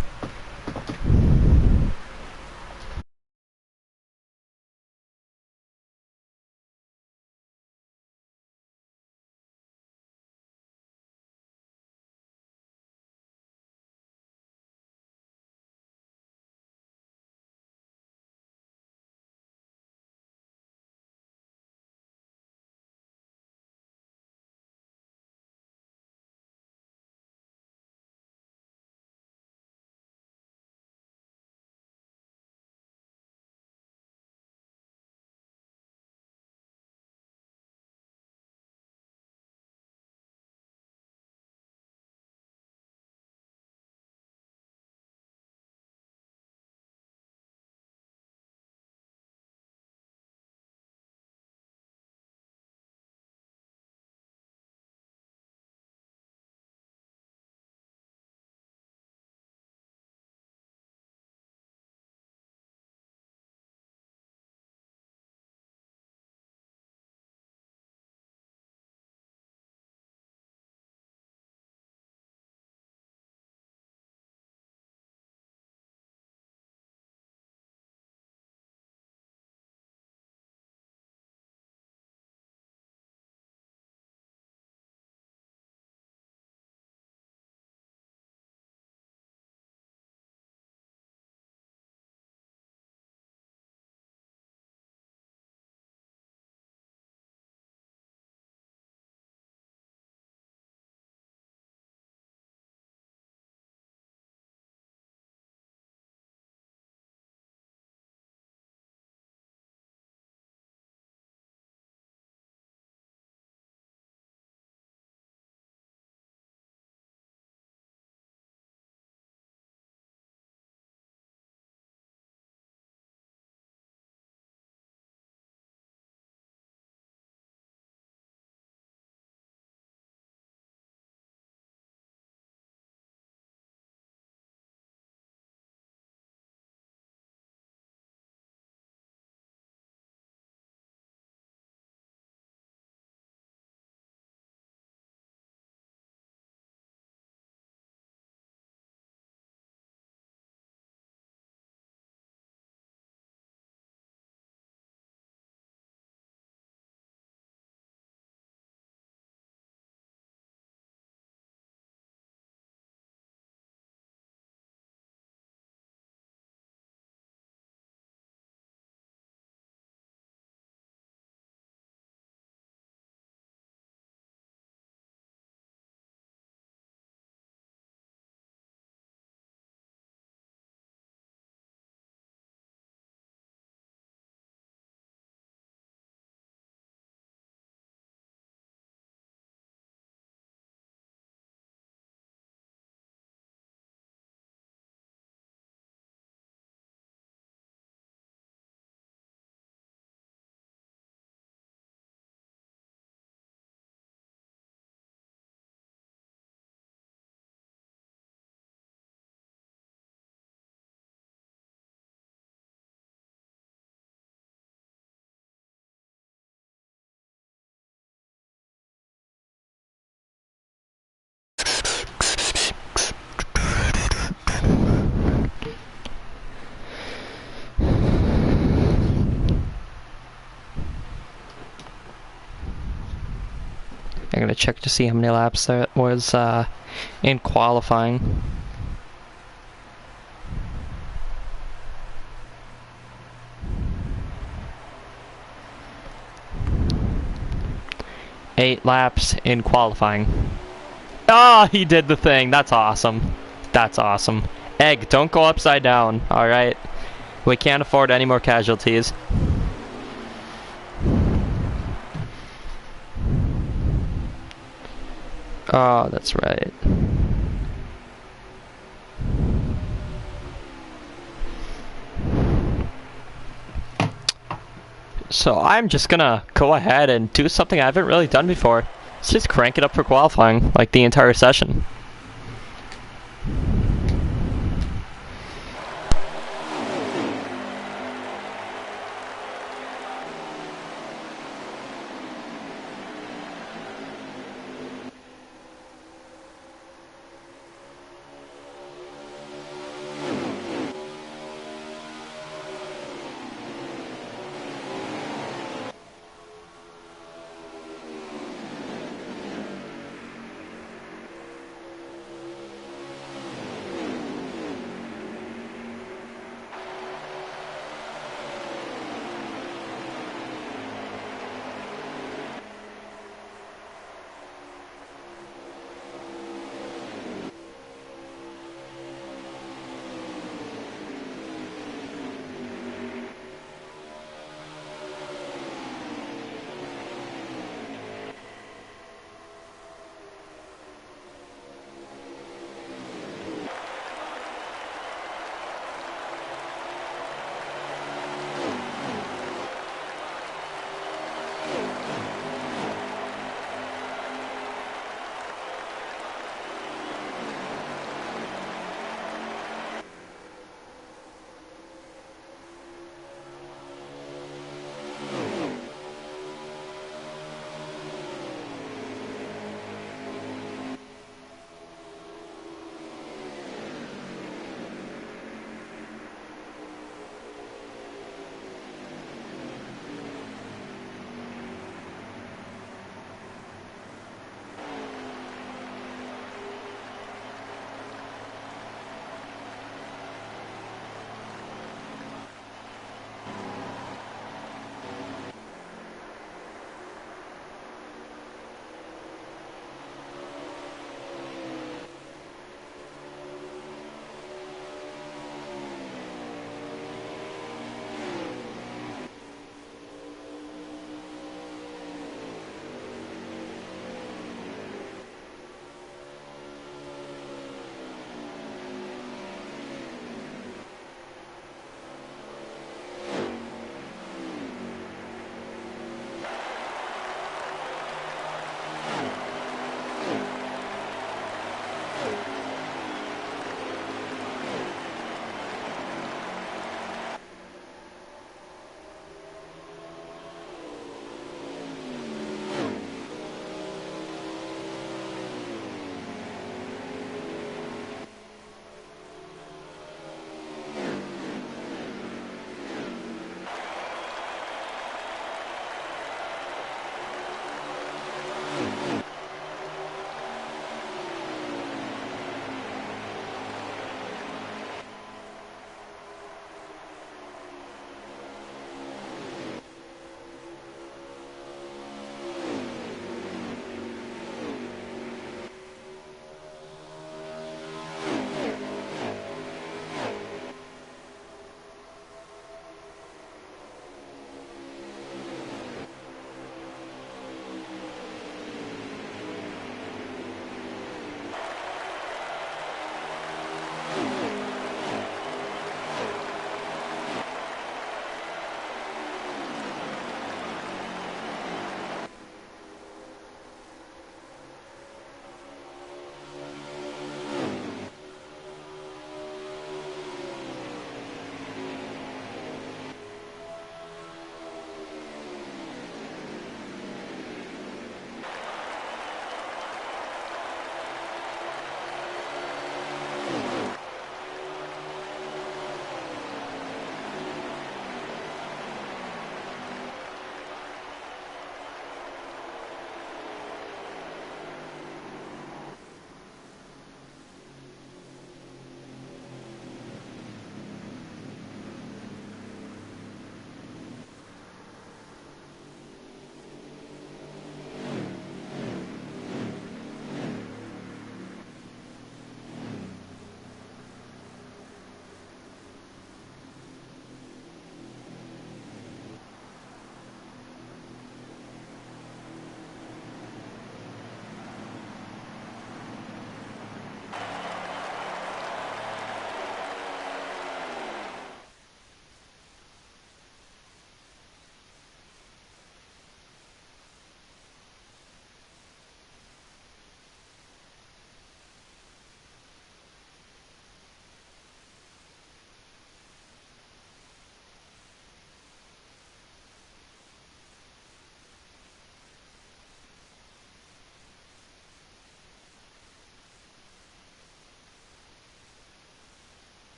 I'm gonna check to see how many laps that was in qualifying. Eight laps in qualifying. Oh, he did the thing. That's awesome. That's awesome. Egg, don't go upside down, alright? We can't afford any more casualties. Oh, that's right. So I'm just gonna go ahead and do something I haven't really done before. Let's just crank it up for qualifying, like the entire session.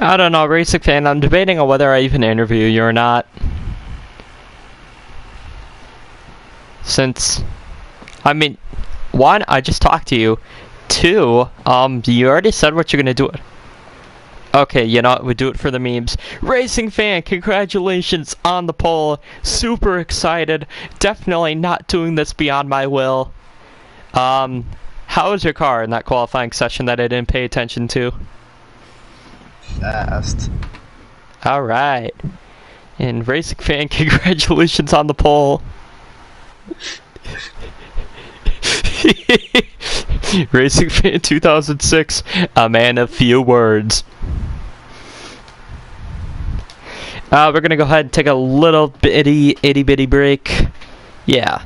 I don't know, Racing Fan. I'm debating on whether I even interview you or not. Since, I mean, one, I just talked to you. Two, you already said what you're gonna do it. Okay, you know what, we do it for the memes. Racing Fan, congratulations on the pole. Super excited. Definitely not doing this beyond my will. How was your car in that qualifying session that I didn't pay attention to? Fast. Alright. And Racing Fan, congratulations on the pole. Racing Fan 2006, a man of few words. We're gonna go ahead and take a little itty bitty break. Yeah.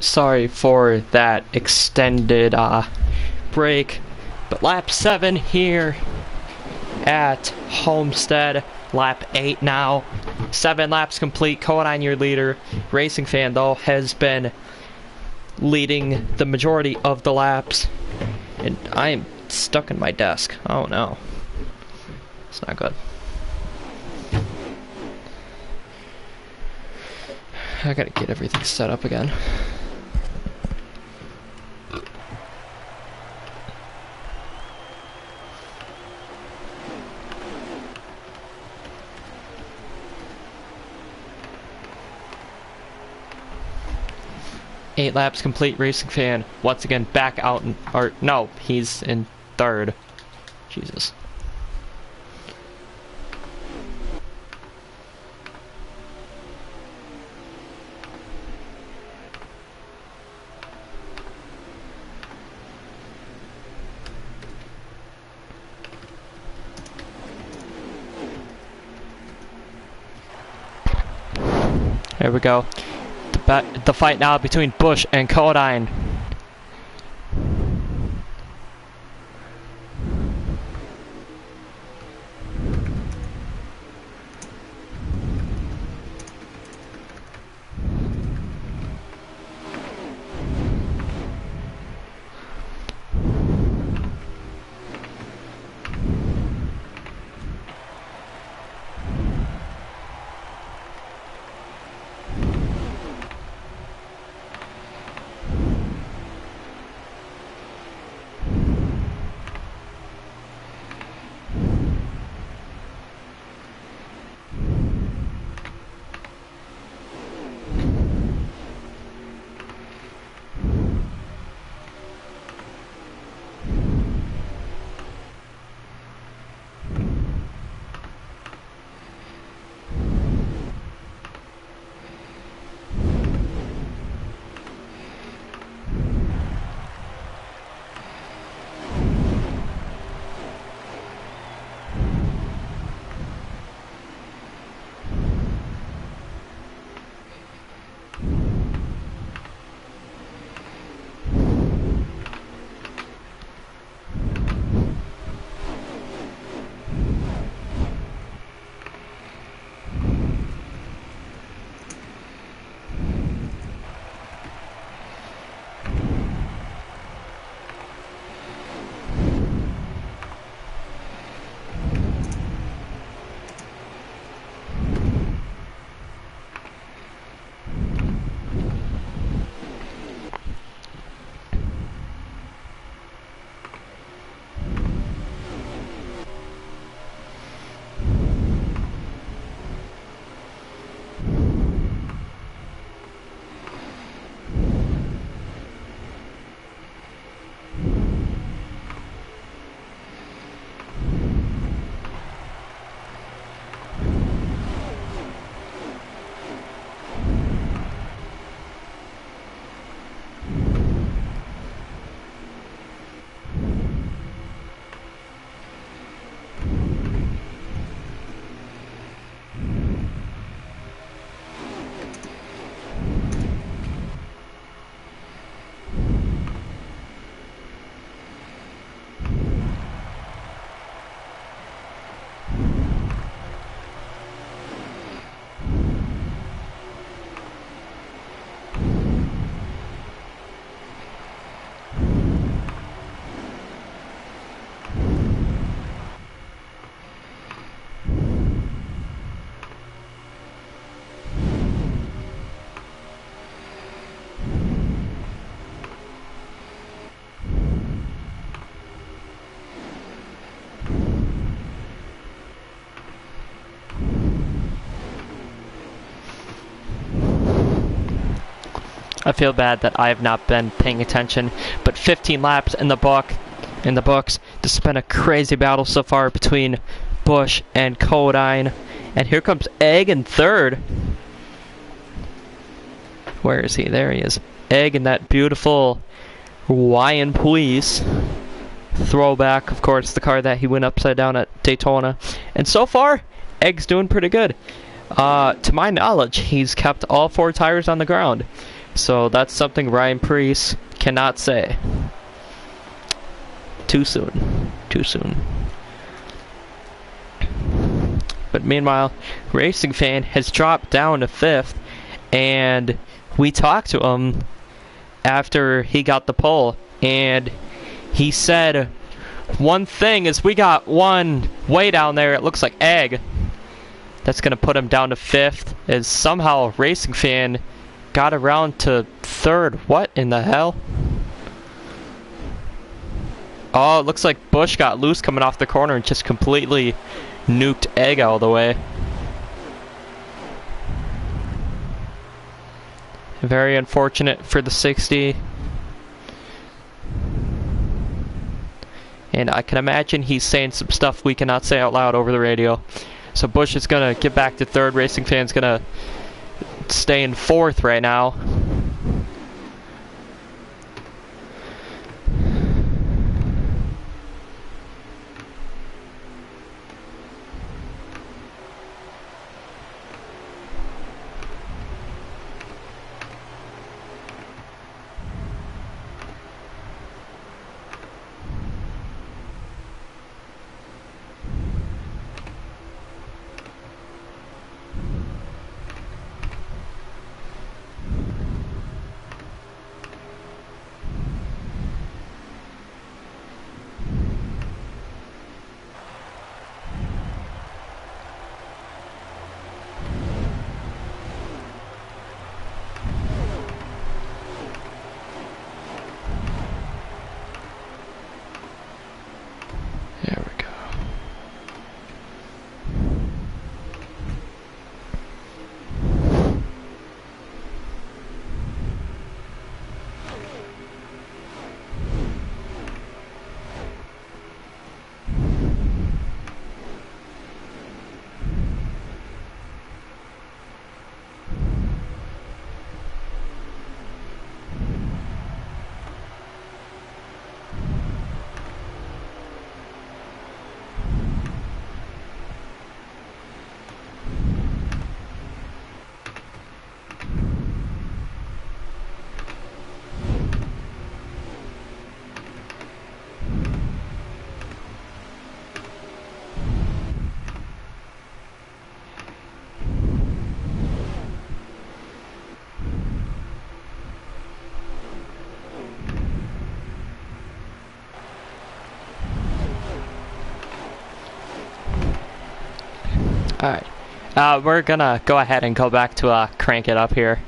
Sorry for that extended break. But lap 7 here at Homestead. Lap 8 now. 7 laps complete. Code9 your leader. Racing Fan, though, has been leading the majority of the laps. And I am stuck in my desk. Oh no. It's not good. I gotta get everything set up again. Eight laps complete, Racing Fan. Once again, back out in, or no, he's in third. Jesus. There we go. The fight now between Bush and Code9. I feel bad that I have not been paying attention, but 15 laps in the books. This has been a crazy battle so far between Bush and Code9. And here comes Egg in third. Where is he? There he is. Egg in that beautiful Hawaiian Police throwback, of course, the car that he went upside down at Daytona. And so far, Egg's doing pretty good. To my knowledge, he's kept all 4 tires on the ground. So that's something Ryan Preece cannot say. Too soon. Too soon. But meanwhile, Racing Fan has dropped down to 5th, and we talked to him after he got the pole, and he said one thing is we got one way down there, it looks like egg. That's going to put him down to 5th, as somehow Racing Fan got around to 3rd. What in the hell? Oh, it looks like Bush got loose coming off the corner and just completely nuked Egg out of the way. Very unfortunate for the 60. And I can imagine he's saying some stuff we cannot say out loud over the radio. So Bush is going to get back to 3rd. Racing Fan's going to stay in 4th right now. There we go. Alright. We're gonna go ahead and go back to crank it up here.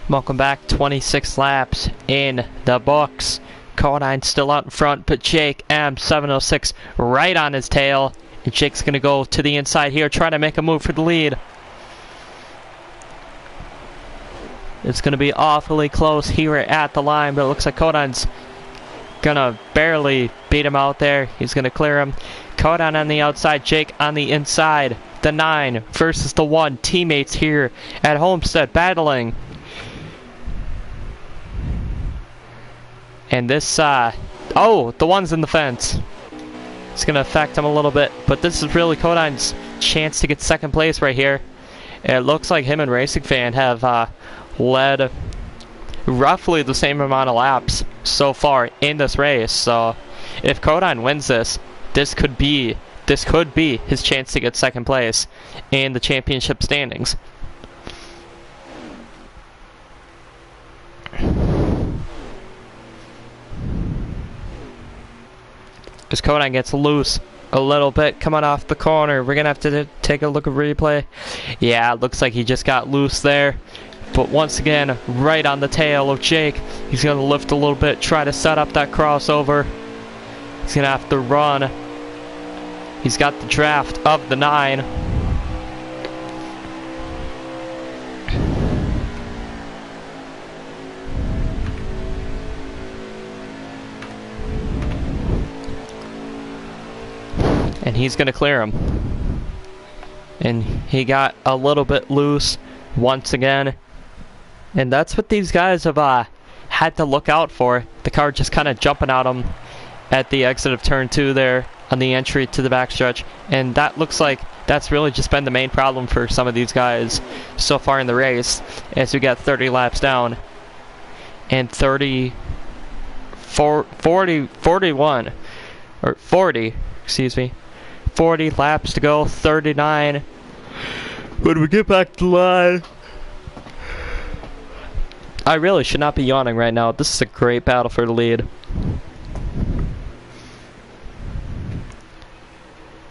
Welcome back. 26 laps in the books. Codine still out in front, but Jake M 706 right on his tail. And Jake's going to go to the inside here, try to make a move for the lead. It's going to be awfully close here at the line, but it looks like Codine's going to barely beat him out there. He's going to clear him. Codine on the outside, Jake on the inside. The 9 versus the 1. Teammates here at Homestead battling. And this, oh, the 1's in the fence. It's going to affect him a little bit, but this is really Codine's chance to get second place right here. It looks like him and Racing Fan have led roughly the same amount of laps so far in this race. So if Codine wins this, this could be his chance to get second place in the championship standings. As Codine gets loose a little bit coming off the corner, we're gonna have to take a look at replay. Yeah, it looks like he just got loose there. But once again, right on the tail of Jake. He's gonna lift a little bit, try to set up that crossover. He's gonna have to run. He's got the draft of the 9. And he's going to clear him. And he got a little bit loose once again. And that's what these guys have had to look out for. The car just kind of jumping at him at the exit of turn 2 there on the entry to the backstretch. And that looks like that's really just been the main problem for some of these guys so far in the race, as we got 30 laps down. And 40, excuse me. 40 laps to go, 39. When we get back to the line, I really should not be yawning right now. This is a great battle for the lead.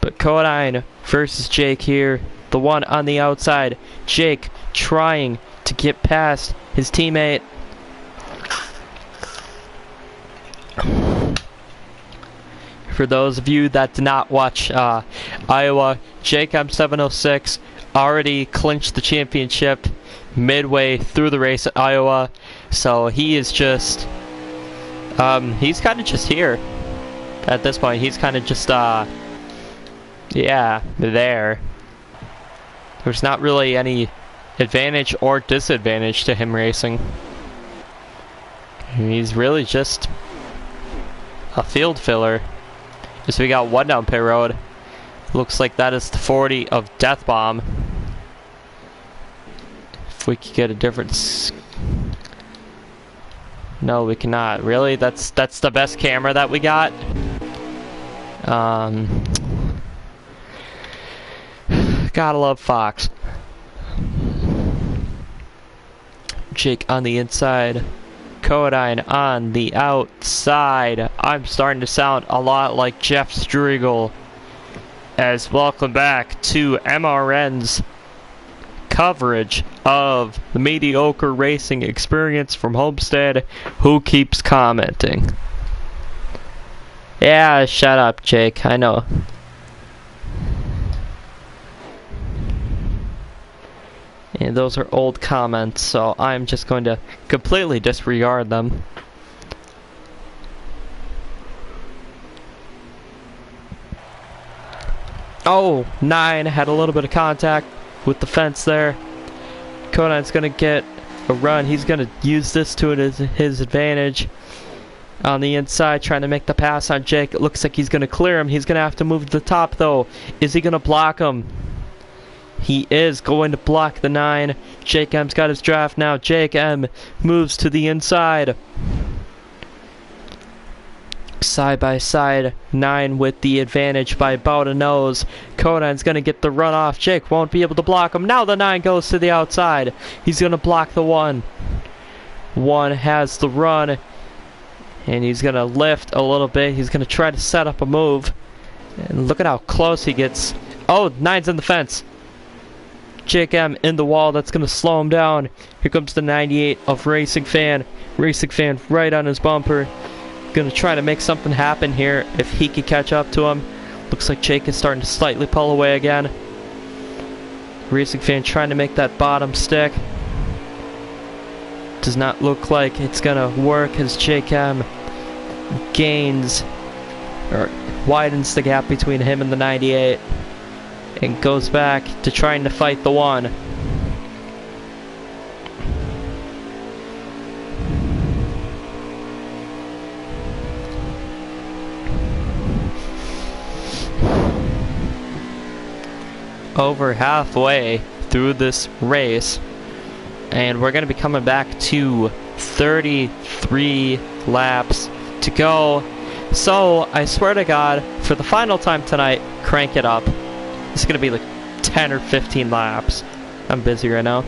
But Codine versus Jake here. The 1 on the outside. Jake trying to get past his teammate. For those of you that did not watch Iowa, Jake M706 already clinched the championship midway through the race at Iowa. So he is just, he's kind of just here at this point. He's kind of just, yeah, there. There's not really any advantage or disadvantage to him racing. He's really just a field filler. So we got 1 down pit road. Looks like that is the 40 of Death Bomb. If we could get a difference. No, we cannot. Really? That's the best camera that we got? Gotta love Fox. Jake on the inside. Codine on the outside. I'm starting to sound a lot like Jeff Striegel. As welcome back to MRN's coverage of the Mediocre Racing Experience from Homestead. Who keeps commenting? Yeah, shut up, Jake. I know. And those are old comments, so I'm just going to completely disregard them. Oh, 9 had a little bit of contact with the fence there. Codine's going to get a run. He's going to use this to his advantage. On the inside, trying to make the pass on Jake. It looks like he's going to clear him. He's going to have to move to the top, though. Is he going to block him? He is going to block the 9. Jake M's got his draft now. Jake M moves to the inside. Side by side, 9 with the advantage by about a nose. Codine's going to get the run off. Jake won't be able to block him. Now the 9 goes to the outside. He's going to block the 1. 1 has the run. And he's going to lift a little bit. He's going to try to set up a move. And look at how close he gets. Oh, 9's in the fence. Jake M in the wall. That's going to slow him down. Here comes the 98 of Racing Fan. Racing Fan right on his bumper. Going to try to make something happen here if he can catch up to him. Looks like Jake is starting to slightly pull away again. Racing Fan trying to make that bottom stick. Does not look like it's gonna work as Jake M gains or widens the gap between him and the 98 and goes back to trying to fight the one. Over halfway through this race, and we're going to be coming back to 33 laps to go. So I swear to God, for the final time tonight, crank it up. It's going to be like 10 or 15 laps. I'm busy right now.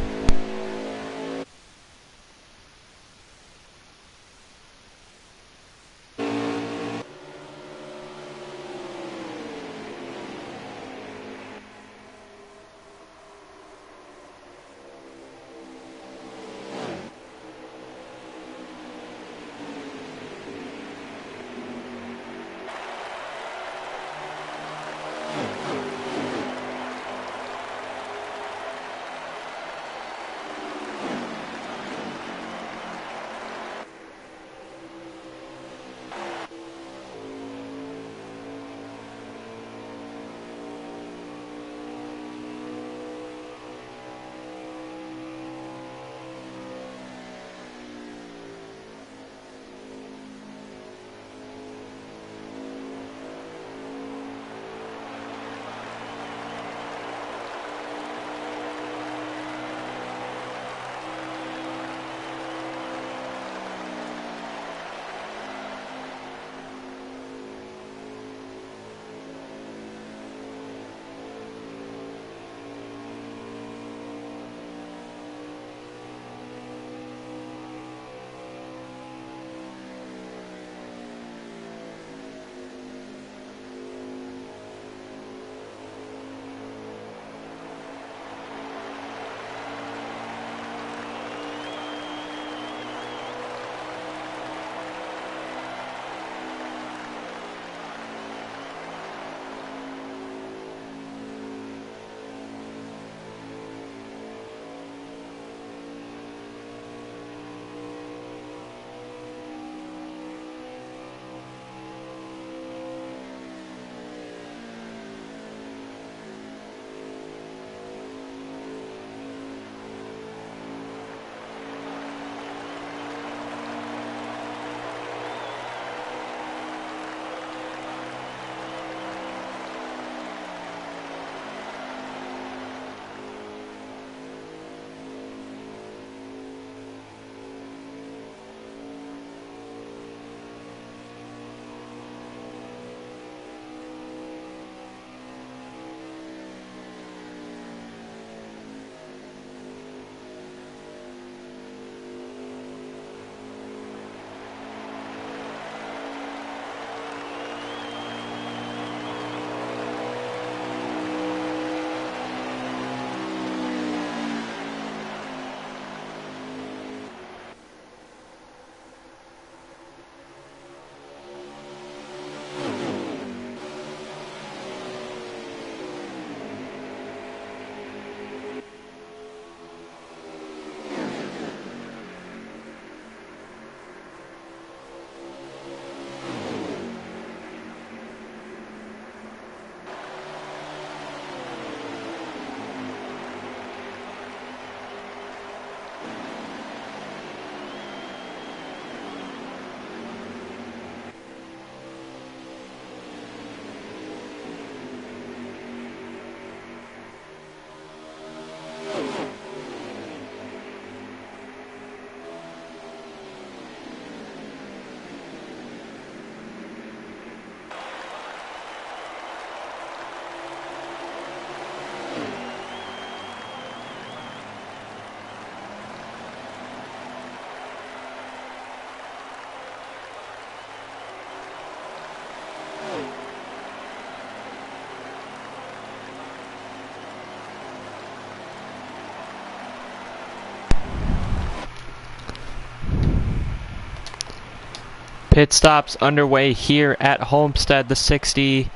Pit stops underway here at Homestead. The 60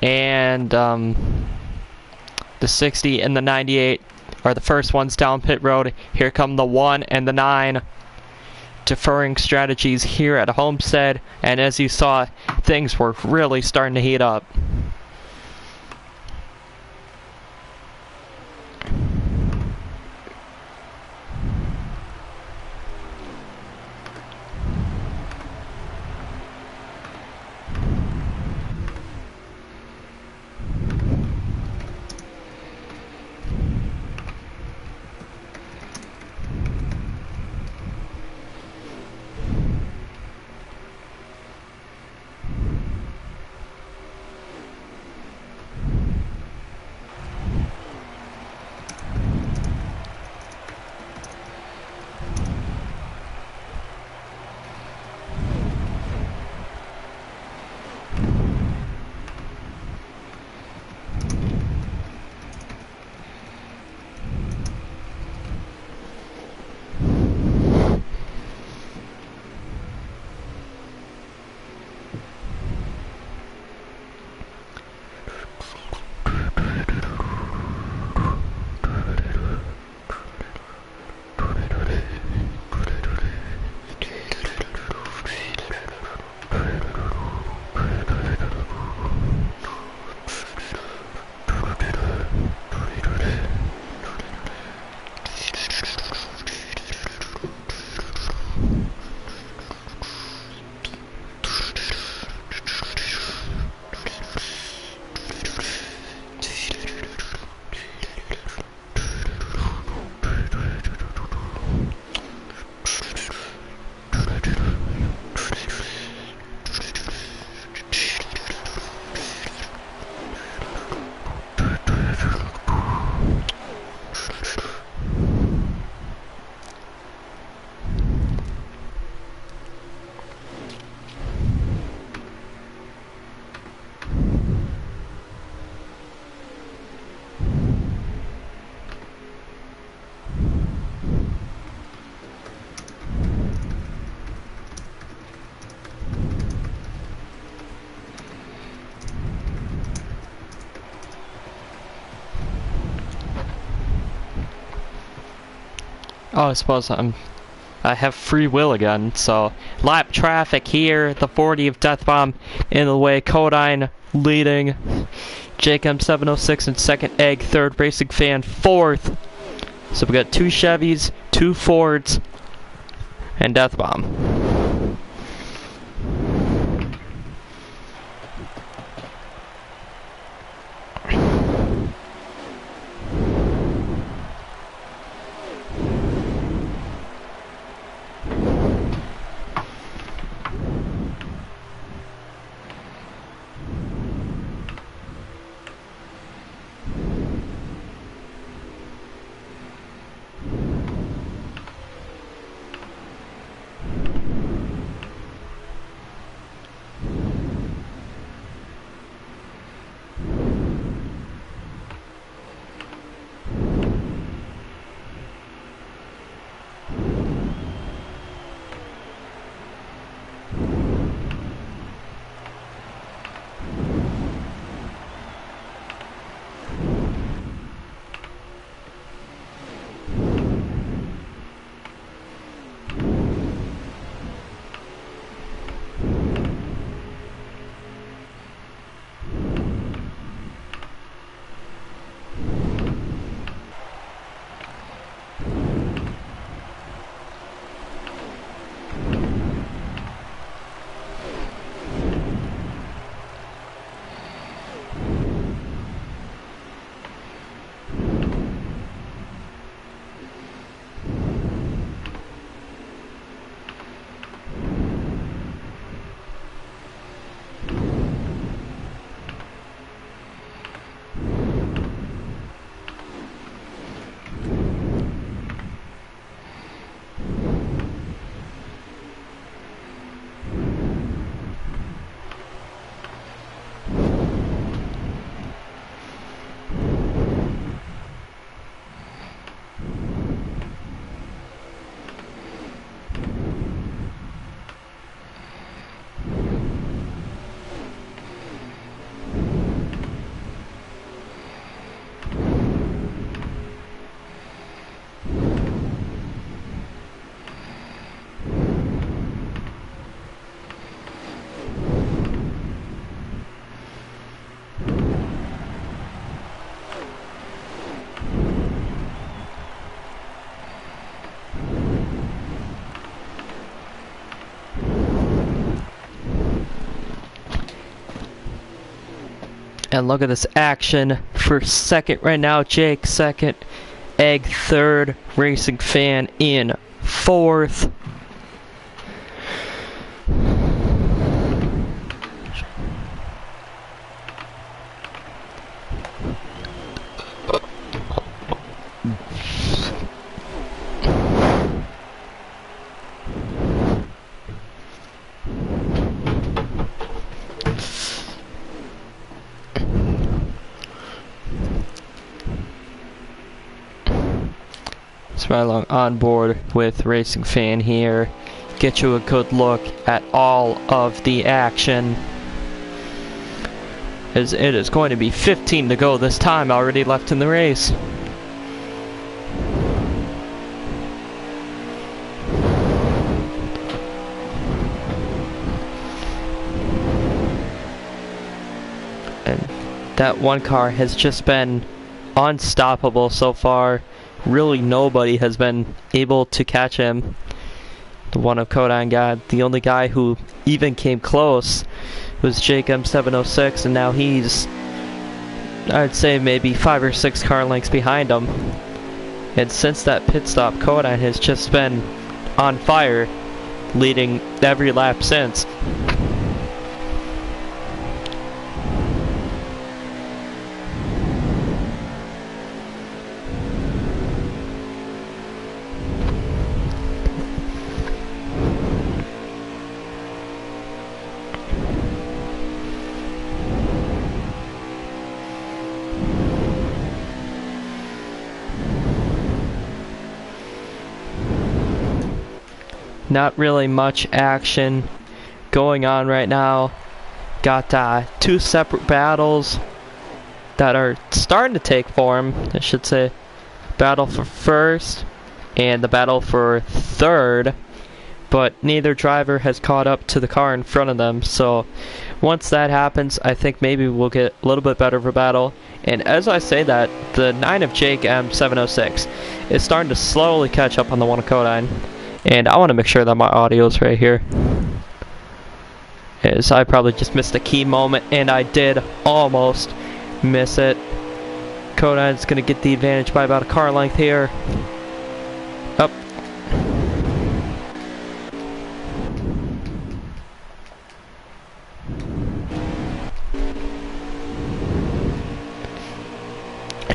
and the 60 and the 98 are the first ones down pit road. Here come the 1 and the 9. Deferring strategies here at Homestead, and as you saw, things were really starting to heat up. Oh, I suppose I have free will again, so lap traffic here, the 40 of Death Bomb in the way, Codine leading, Jacob 706 in second, Egg third, Racing Fan fourth. So we got 2 Chevys, 2 Fords, and Death Bomb. And look at this action for second right now. Jake second, Egg third, Racing Fan in fourth. Right along on board with Racing Fan here. Get you a good look at all of the action. As it is going to be 15 to go this time already left in the race. And that one car has just been unstoppable so far. Really nobody has been able to catch him. The one of Kodan got the only guy who even came close was Jake M706, and now he's, I'd say, maybe 5 or 6 car lengths behind him. And since that pit stop, Kodan has just been on fire, leading every lap since. Not really much action going on right now. Got 2 separate battles that are starting to take form, I should say. Battle for first and the battle for third, but neither driver has caught up to the car in front of them. So once that happens, I think maybe we'll get a little bit better of a battle. And as I say that, the 9 of Jake M706 is starting to slowly catch up on the 1 of Kodan. And I want to make sure that my audio is right here, as I probably just missed a key moment, and I did almost miss it. Kodan's going to get the advantage by about a car length here. Up.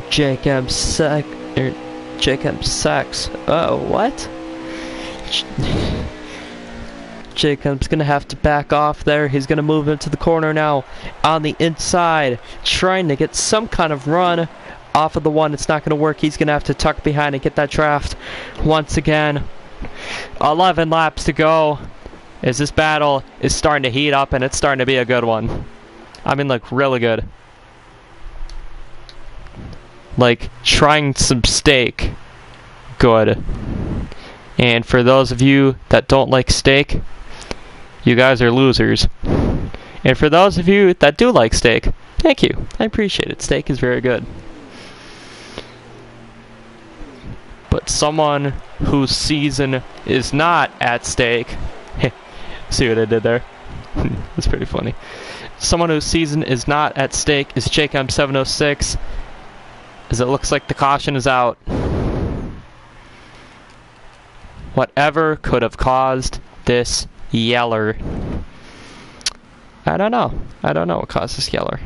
Jacob Sachs. Oh, what? Jacob's gonna have to back off there. He's gonna move into the corner now on the inside, trying to get some kind of run off of the 1. It's not gonna work. He's gonna have to tuck behind and get that draft once again. 11 laps to go as this battle is starting to heat up, and it's starting to be a good one. I mean, like, really good. Like, trying some steak. Good. And for those of you that don't like steak, you guys are losers. And for those of you that do like steak, thank you. I appreciate it. Steak is very good. But someone whose season is not at stake... See what I did there? That's pretty funny. Someone whose season is not at stake is Jake M706, as it looks like the caution is out. Whatever could have caused this yeller? I don't know. I don't know what caused this yeller.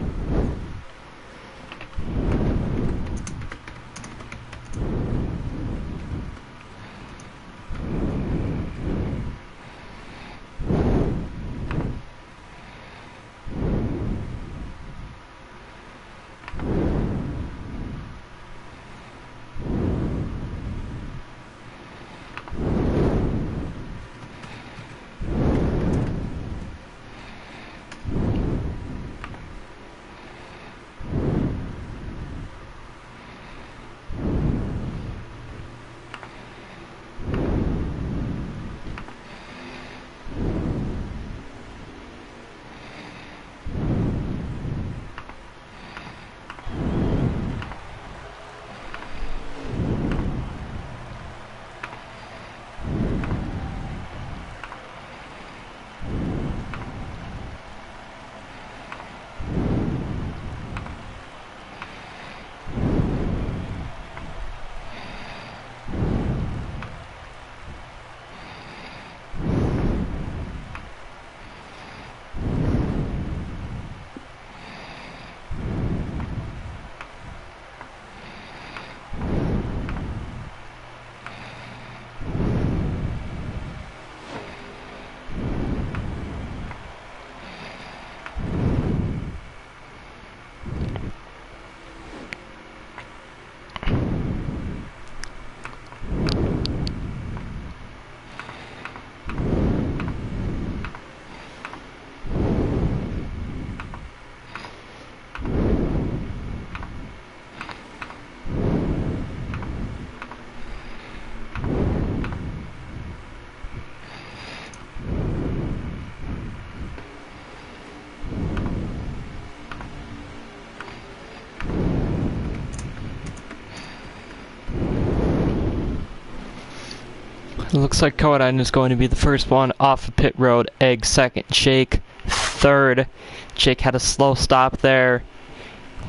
Looks like Kodine is going to be the first one off of pit road. Egg second, Jake third. Jake had a slow stop there.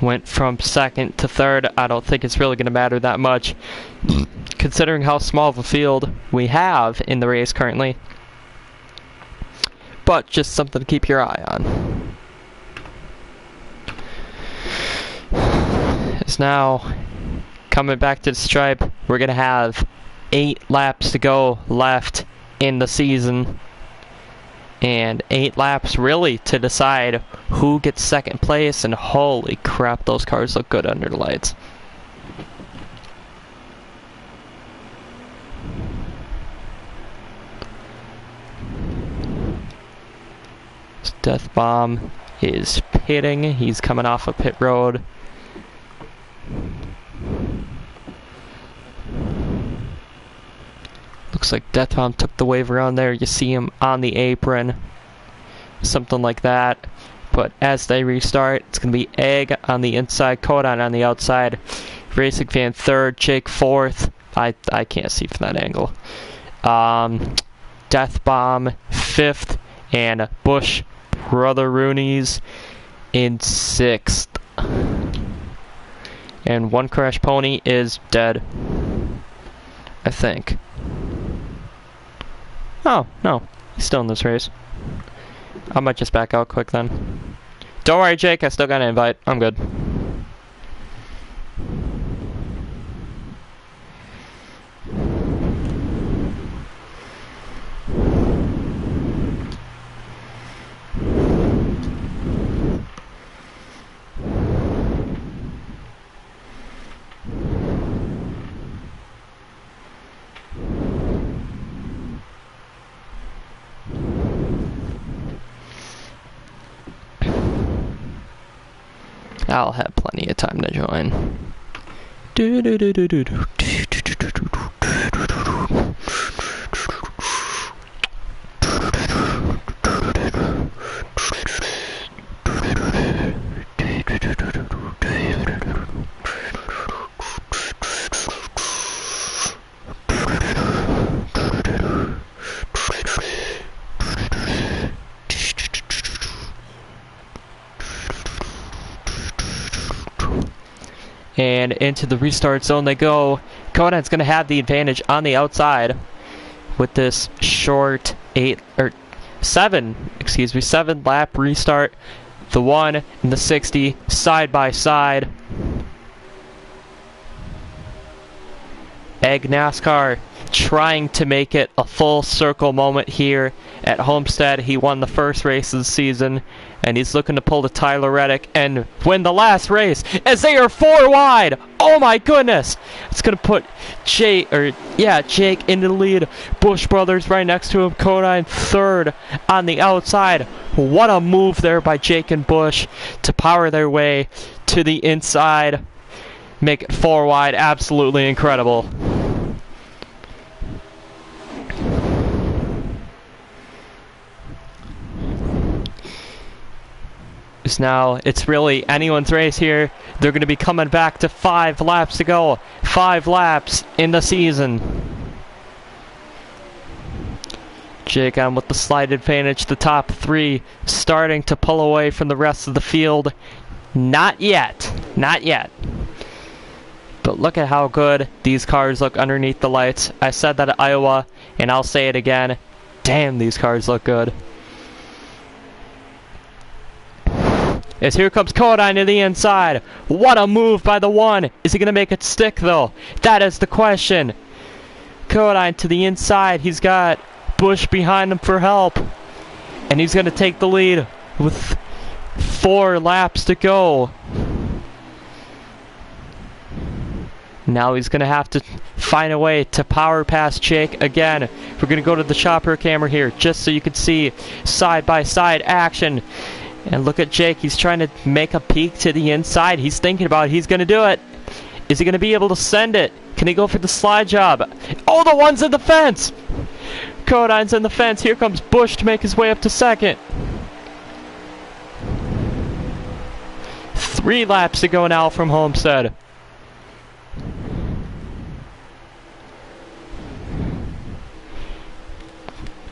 Went from second to third. I don't think it's really going to matter that much, considering how small of a field we have in the race currently. But just something to keep your eye on. It's now coming back to the stripe. We're going to have 8 laps to go left in the season. And 8 laps really to decide who gets second place. And holy crap, those cars look good under the lights. Death Bomb is pitting. He's coming off a pit road. Looks like Death Bomb took the wave around there. You see him on the apron. Something like that. But as they restart, it's going to be Egg on the inside, Kodine on the outside. Racing Fan third, Jake fourth. I can't see from that angle. Death Bomb fifth, and Bush Brother Rooney's in sixth. And One Crash Pony is dead, I think. Oh, no. He's still in this race. I might just back out quick then. Don't worry, Jake. I still got an invite. I'm good. I'll have plenty of time to join. And into the restart zone they go. Kodine's going to have the advantage on the outside with this short 7 lap restart. The 1 and the 60 side by side. Egg NASCAR trying to make it a full circle moment here at Homestead. He won the first race of the season, and he's looking to pull the Tyler Reddick and win the last race as they are 4 wide. Oh my goodness! It's gonna put Jake into the lead. Bush Brothers right next to him. Kodine third on the outside. What a move there by Jake and Bush to power their way to the inside. Make it 4 wide. Absolutely incredible. Now it's really anyone's race here. They're going to be coming back to 5 laps to go. 5 laps in the season. Jake on with the slight advantage. The top 3 starting to pull away from the rest of the field. Not yet. Not yet. But look at how good these cars look underneath the lights. I said that at Iowa, and I'll say it again. Damn, these cars look good. As here comes Kodine to the inside. What a move by the 1. Is he going to make it stick, though? That is the question. Kodine to the inside. He's got Bush behind him for help. And he's going to take the lead with 4 laps to go. Now he's going to have to find a way to power past Jake again. We're going to go to the chopper camera here just so you can see side-by-side action. And look at Jake. He's trying to make a peek to the inside. He's thinking about it. He's going to do it. Is he going to be able to send it? Can he go for the slide job? Oh, the 1's in the fence! Kodine's in the fence. Here comes Bush to make his way up to second. 3 laps to go now from Homestead.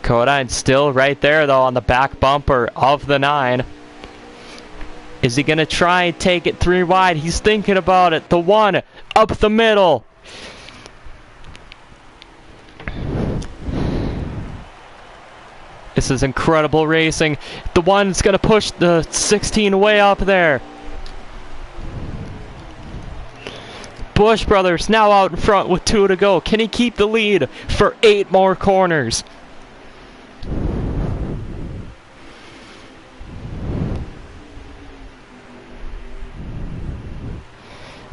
Codine's still right there, though, on the back bumper of the 9. Is he going to try and take it 3 wide? He's thinking about it. The 1 up the middle. This is incredible racing. The 1's going to push the 16 way up there. Bush Brothers now out in front with 2 to go. Can he keep the lead for 8 more corners?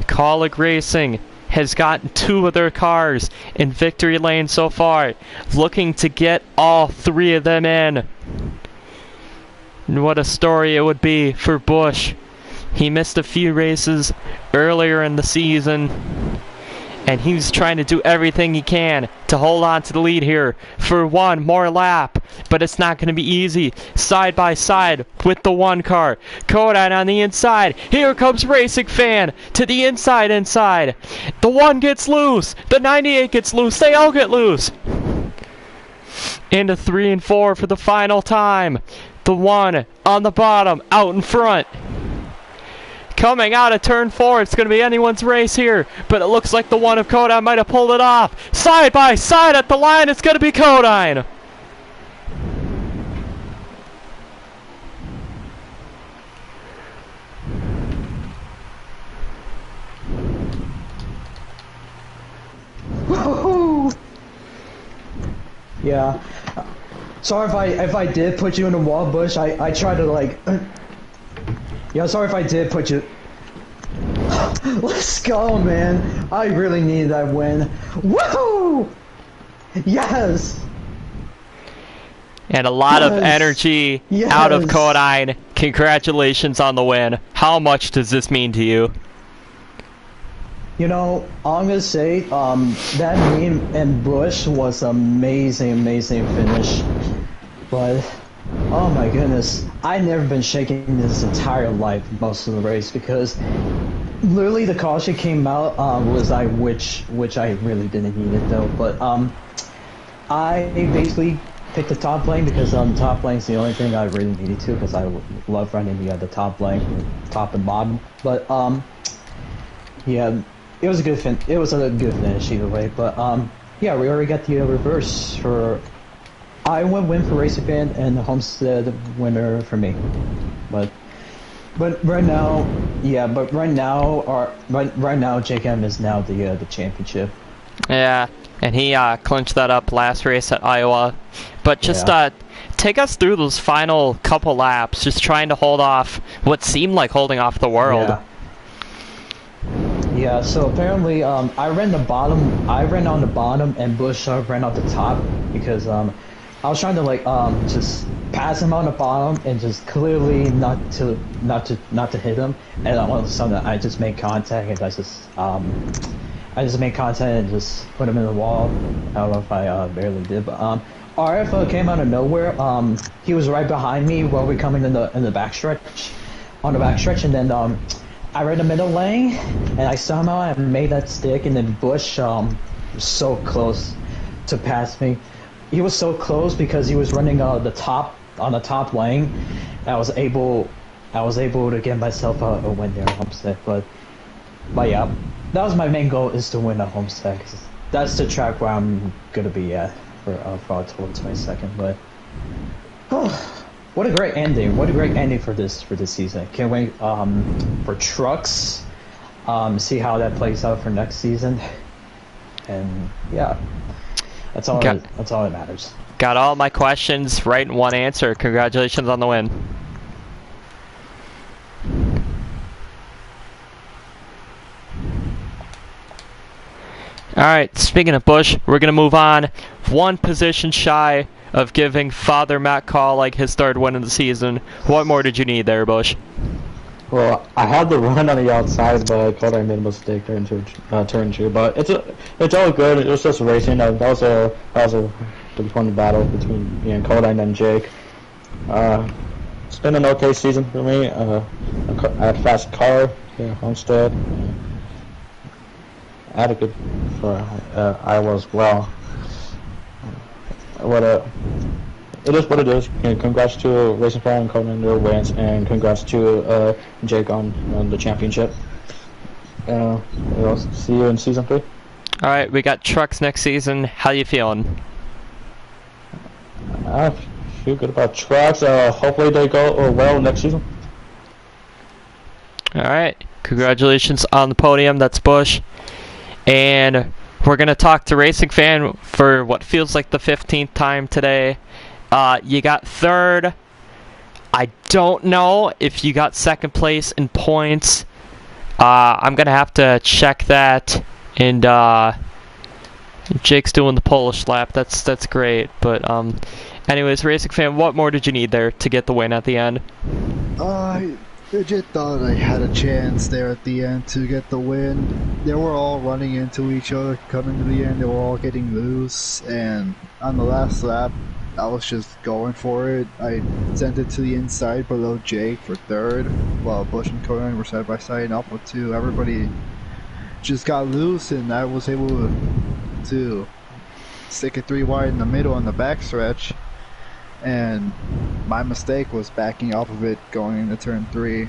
Kaulig Racing has gotten 2 of their cars in victory lane so far, looking to get all 3 of them in. And what a story it would be for Bush. He missed a few races earlier in the season, and he's trying to do everything he can to hold on to the lead here for 1 more lap. But it's not going to be easy. Side by side with the 1 car. Kodine on the inside. Here comes Racing Fan to the inside. The 1 gets loose. The 98 gets loose. They all get loose. Into 3 and 4 for the final time. The 1 on the bottom, out in front. Coming out of turn 4, it's going to be anyone's race here, but it looks like the 1 of Kodine might have pulled it off. Side by side at the line, it's going to be Kodine. Woohoo! Yeah. Sorry if I did put you in the wall, Bush. I tried to like. Yeah, sorry if I did put you. Let's go, man. I really needed that win. Woohoo! Yes! And a lot of energy out of Kodine. Congratulations on the win. How much does this mean to you? You know, I'm gonna say, that meme and Bush was amazing finish. But, oh my goodness, I've never been shaking this entire life most of the race because literally the caution came out, was which I really didn't need it though, but, I basically picked the top lane because, top lane's the only thing I really needed to because I love running the top lane, top and bottom, but, yeah. It was a good finish either way, but yeah, we already got the reverse for I win for Racing Fan and the Homestead winner for me. But right now, yeah, but right now JKM is now the championship. Yeah, and he clinched that up last race at Iowa. But just take us through those final couple laps, just trying to hold off what seemed like holding off the world. Yeah, so apparently, I ran on the bottom, and Bush ran on the top, because, I was trying to, like, just pass him on the bottom, and just clearly not to hit him, and all of a sudden, I just made contact, and I just made contact and just put him in the wall. I don't know if I barely did, but, RF came out of nowhere, he was right behind me while we coming in the backstretch, and then, I ran the middle lane, and I somehow made that stick, and then Bush was so close to pass me. He was so close because he was running on the top lane. And I was able to get myself a win there at Homestead. But yeah, that was my main goal, is to win at Homestead. 'Cause that's the track where I'm gonna be at for towards my second. But what a great ending! What a great ending for this season. Can't wait for trucks. See how that plays out for next season. And yeah, that's all that matters. Got all my questions right in one answer. Congratulations on the win. Alright, speaking of Bush, we're going to move on. One position shy of giving Father Matt Kaulig his 3rd win of the season. What more did you need there, Bush? Well, I had the run on the outside, but I thought I made a mistake there into turn 2. But it's all good. It was just racing. That was a fun battle between me and Kodine and Jake. It's been an okay season for me. I had a fast car, Homestead. I had a good for Iowa as well. it is what it is. And congrats to Racing Fan and Conan their wins, and congrats to Jake on the championship. We'll see you in season 3. All right, we got trucks next season. How you feeling? I feel good about trucks. Hopefully they go well next season. All right, congratulations on the podium. That's Bush. And we're going to talk to Racing Fan for what feels like the 15th time today. You got third. I don't know if you got second place in points. I'm going to have to check that. And Jake's doing the Polish lap. That's great. But anyways, Racing Fan, what more did you need there to get the win at the end? I legit thought I had a chance there at the end to get the win. They were all running into each other coming to the end. They were all getting loose, and on the last lap, I was just going for it. I sent it to the inside below Jake for third, while Bush and Conan were side by side, up with 2. Everybody just got loose, and I was able to stick it 3 wide in the middle on the backstretch. And my mistake was backing off of it going into turn 3.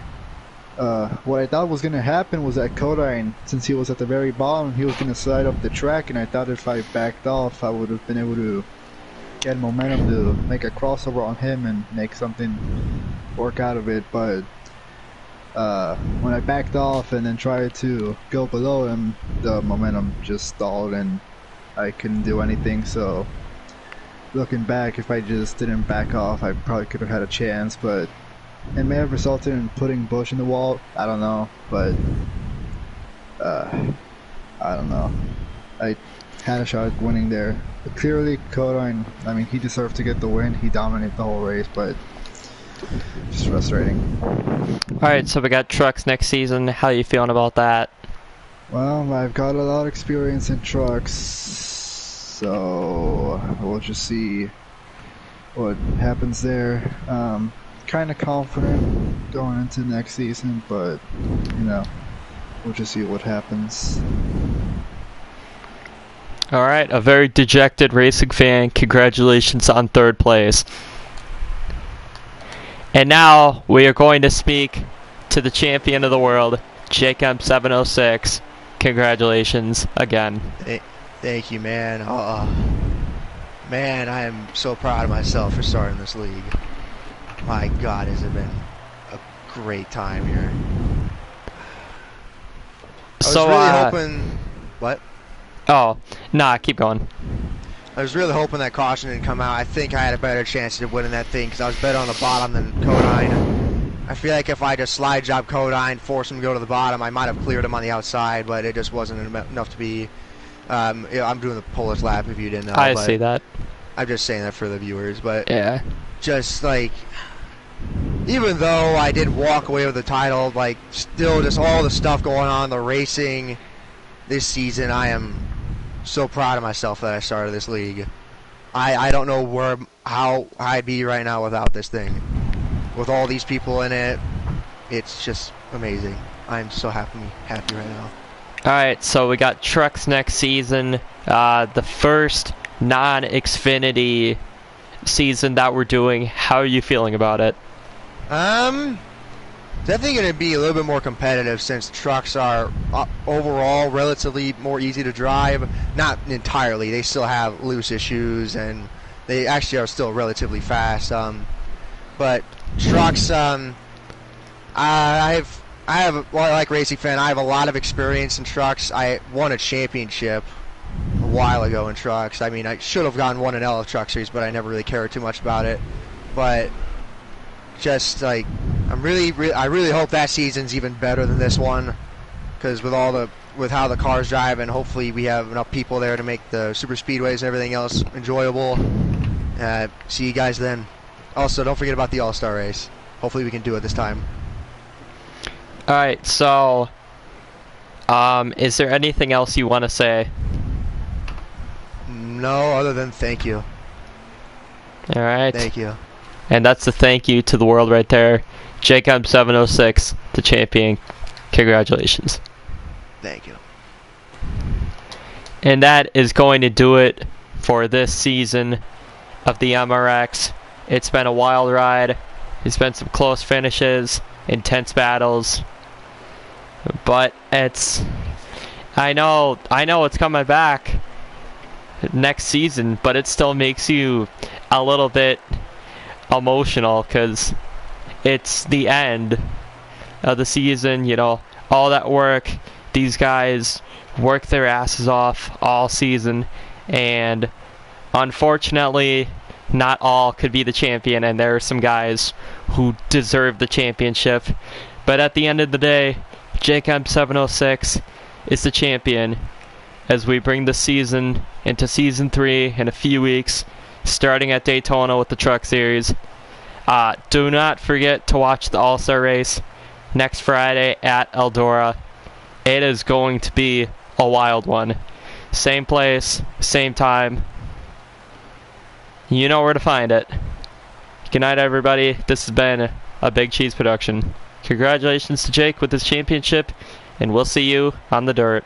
What I thought was going to happen was that Kodine, since he was at the very bottom, he was going to slide up the track, and I thought if I backed off, I would have been able to get momentum to make a crossover on him and make something work out of it. But when I backed off and then tried to go below him, the momentum just stalled and I couldn't do anything. So looking back, if I just didn't back off, I probably could have had a chance, but it may have resulted in putting Bush in the wall. I don't know, but I don't know. I had a shot at winning there. But clearly, Kodine, I mean, he deserved to get the win. He dominated the whole race, but just frustrating. Alright, so we got trucks next season. How are you feeling about that? Well, I've got a lot of experience in trucks, so we'll just see what happens there. Kind of confident going into next season, but, you know, we'll just see what happens. Alright, a very dejected Racing Fan. Congratulations on third place. And now we are going to speak to the champion of the world, JM706. Congratulations again. Thank you, man. Man, I am so proud of myself for starting this league. My God, has it been a great time here. I was really hoping... What? Oh, nah, keep going. I was really hoping that caution didn't come out. I think I had a better chance of winning that thing because I was better on the bottom than Kodine. I feel like if I just slide job Kodine, force him to go to the bottom, I might have cleared him on the outside, but it just wasn't enough to be... I'm doing the Polish lap if you didn't know. I see that. I'm just saying that for the viewers, but... Yeah. Just, like... Even though I did walk away with the title, like, still just all the stuff going on, the racing this season, I am so proud of myself that I started this league. I don't know how I'd be right now without this thing. With all these people in it, it's just amazing. I'm so happy right now. Alright, so we got trucks next season. The first non-Xfinity season that we're doing. How are you feeling about it? Definitely going to be a little bit more competitive since trucks are overall relatively more easy to drive. Not entirely. They still have loose issues and they actually are still relatively fast. But trucks, I have, well, like Racing Fan, I have a lot of experience in trucks. I won a championship a while ago in trucks. I mean, I should have gone 1-L of Truck Series, but I never really cared too much about it. But just like I really hope that season's even better than this one, because with how the cars drive, and hopefully we have enough people there to make the super speedways and everything else enjoyable. See you guys then. Also, don't forget about the All-Star race. Hopefully we can do it this time. Alright, so is there anything else you want to say? No, other than thank you. Alright. Thank you. And that's the thank you to the world right there. JM706, the champion. Congratulations. Thank you. And that is going to do it for this season of the MRX It's been a wild ride. It's been some close finishes, intense battles. But I know it's coming back next season, but it still makes you a little bit emotional because it's the end of the season. You know, all that work, these guys work their asses off all season, and unfortunately not all could be the champion, and there are some guys who deserve the championship. But at the end of the day, Jake M706 is the champion as we bring the season into Season 3 in a few weeks, starting at Daytona with the Truck Series. Do not forget to watch the All-Star Race next Friday at Eldora. It is going to be a wild one. Same place, same time. You know where to find it. Good night, everybody. This has been a Big Cheese production. Congratulations to Jake with his championship, and we'll see you on the dirt.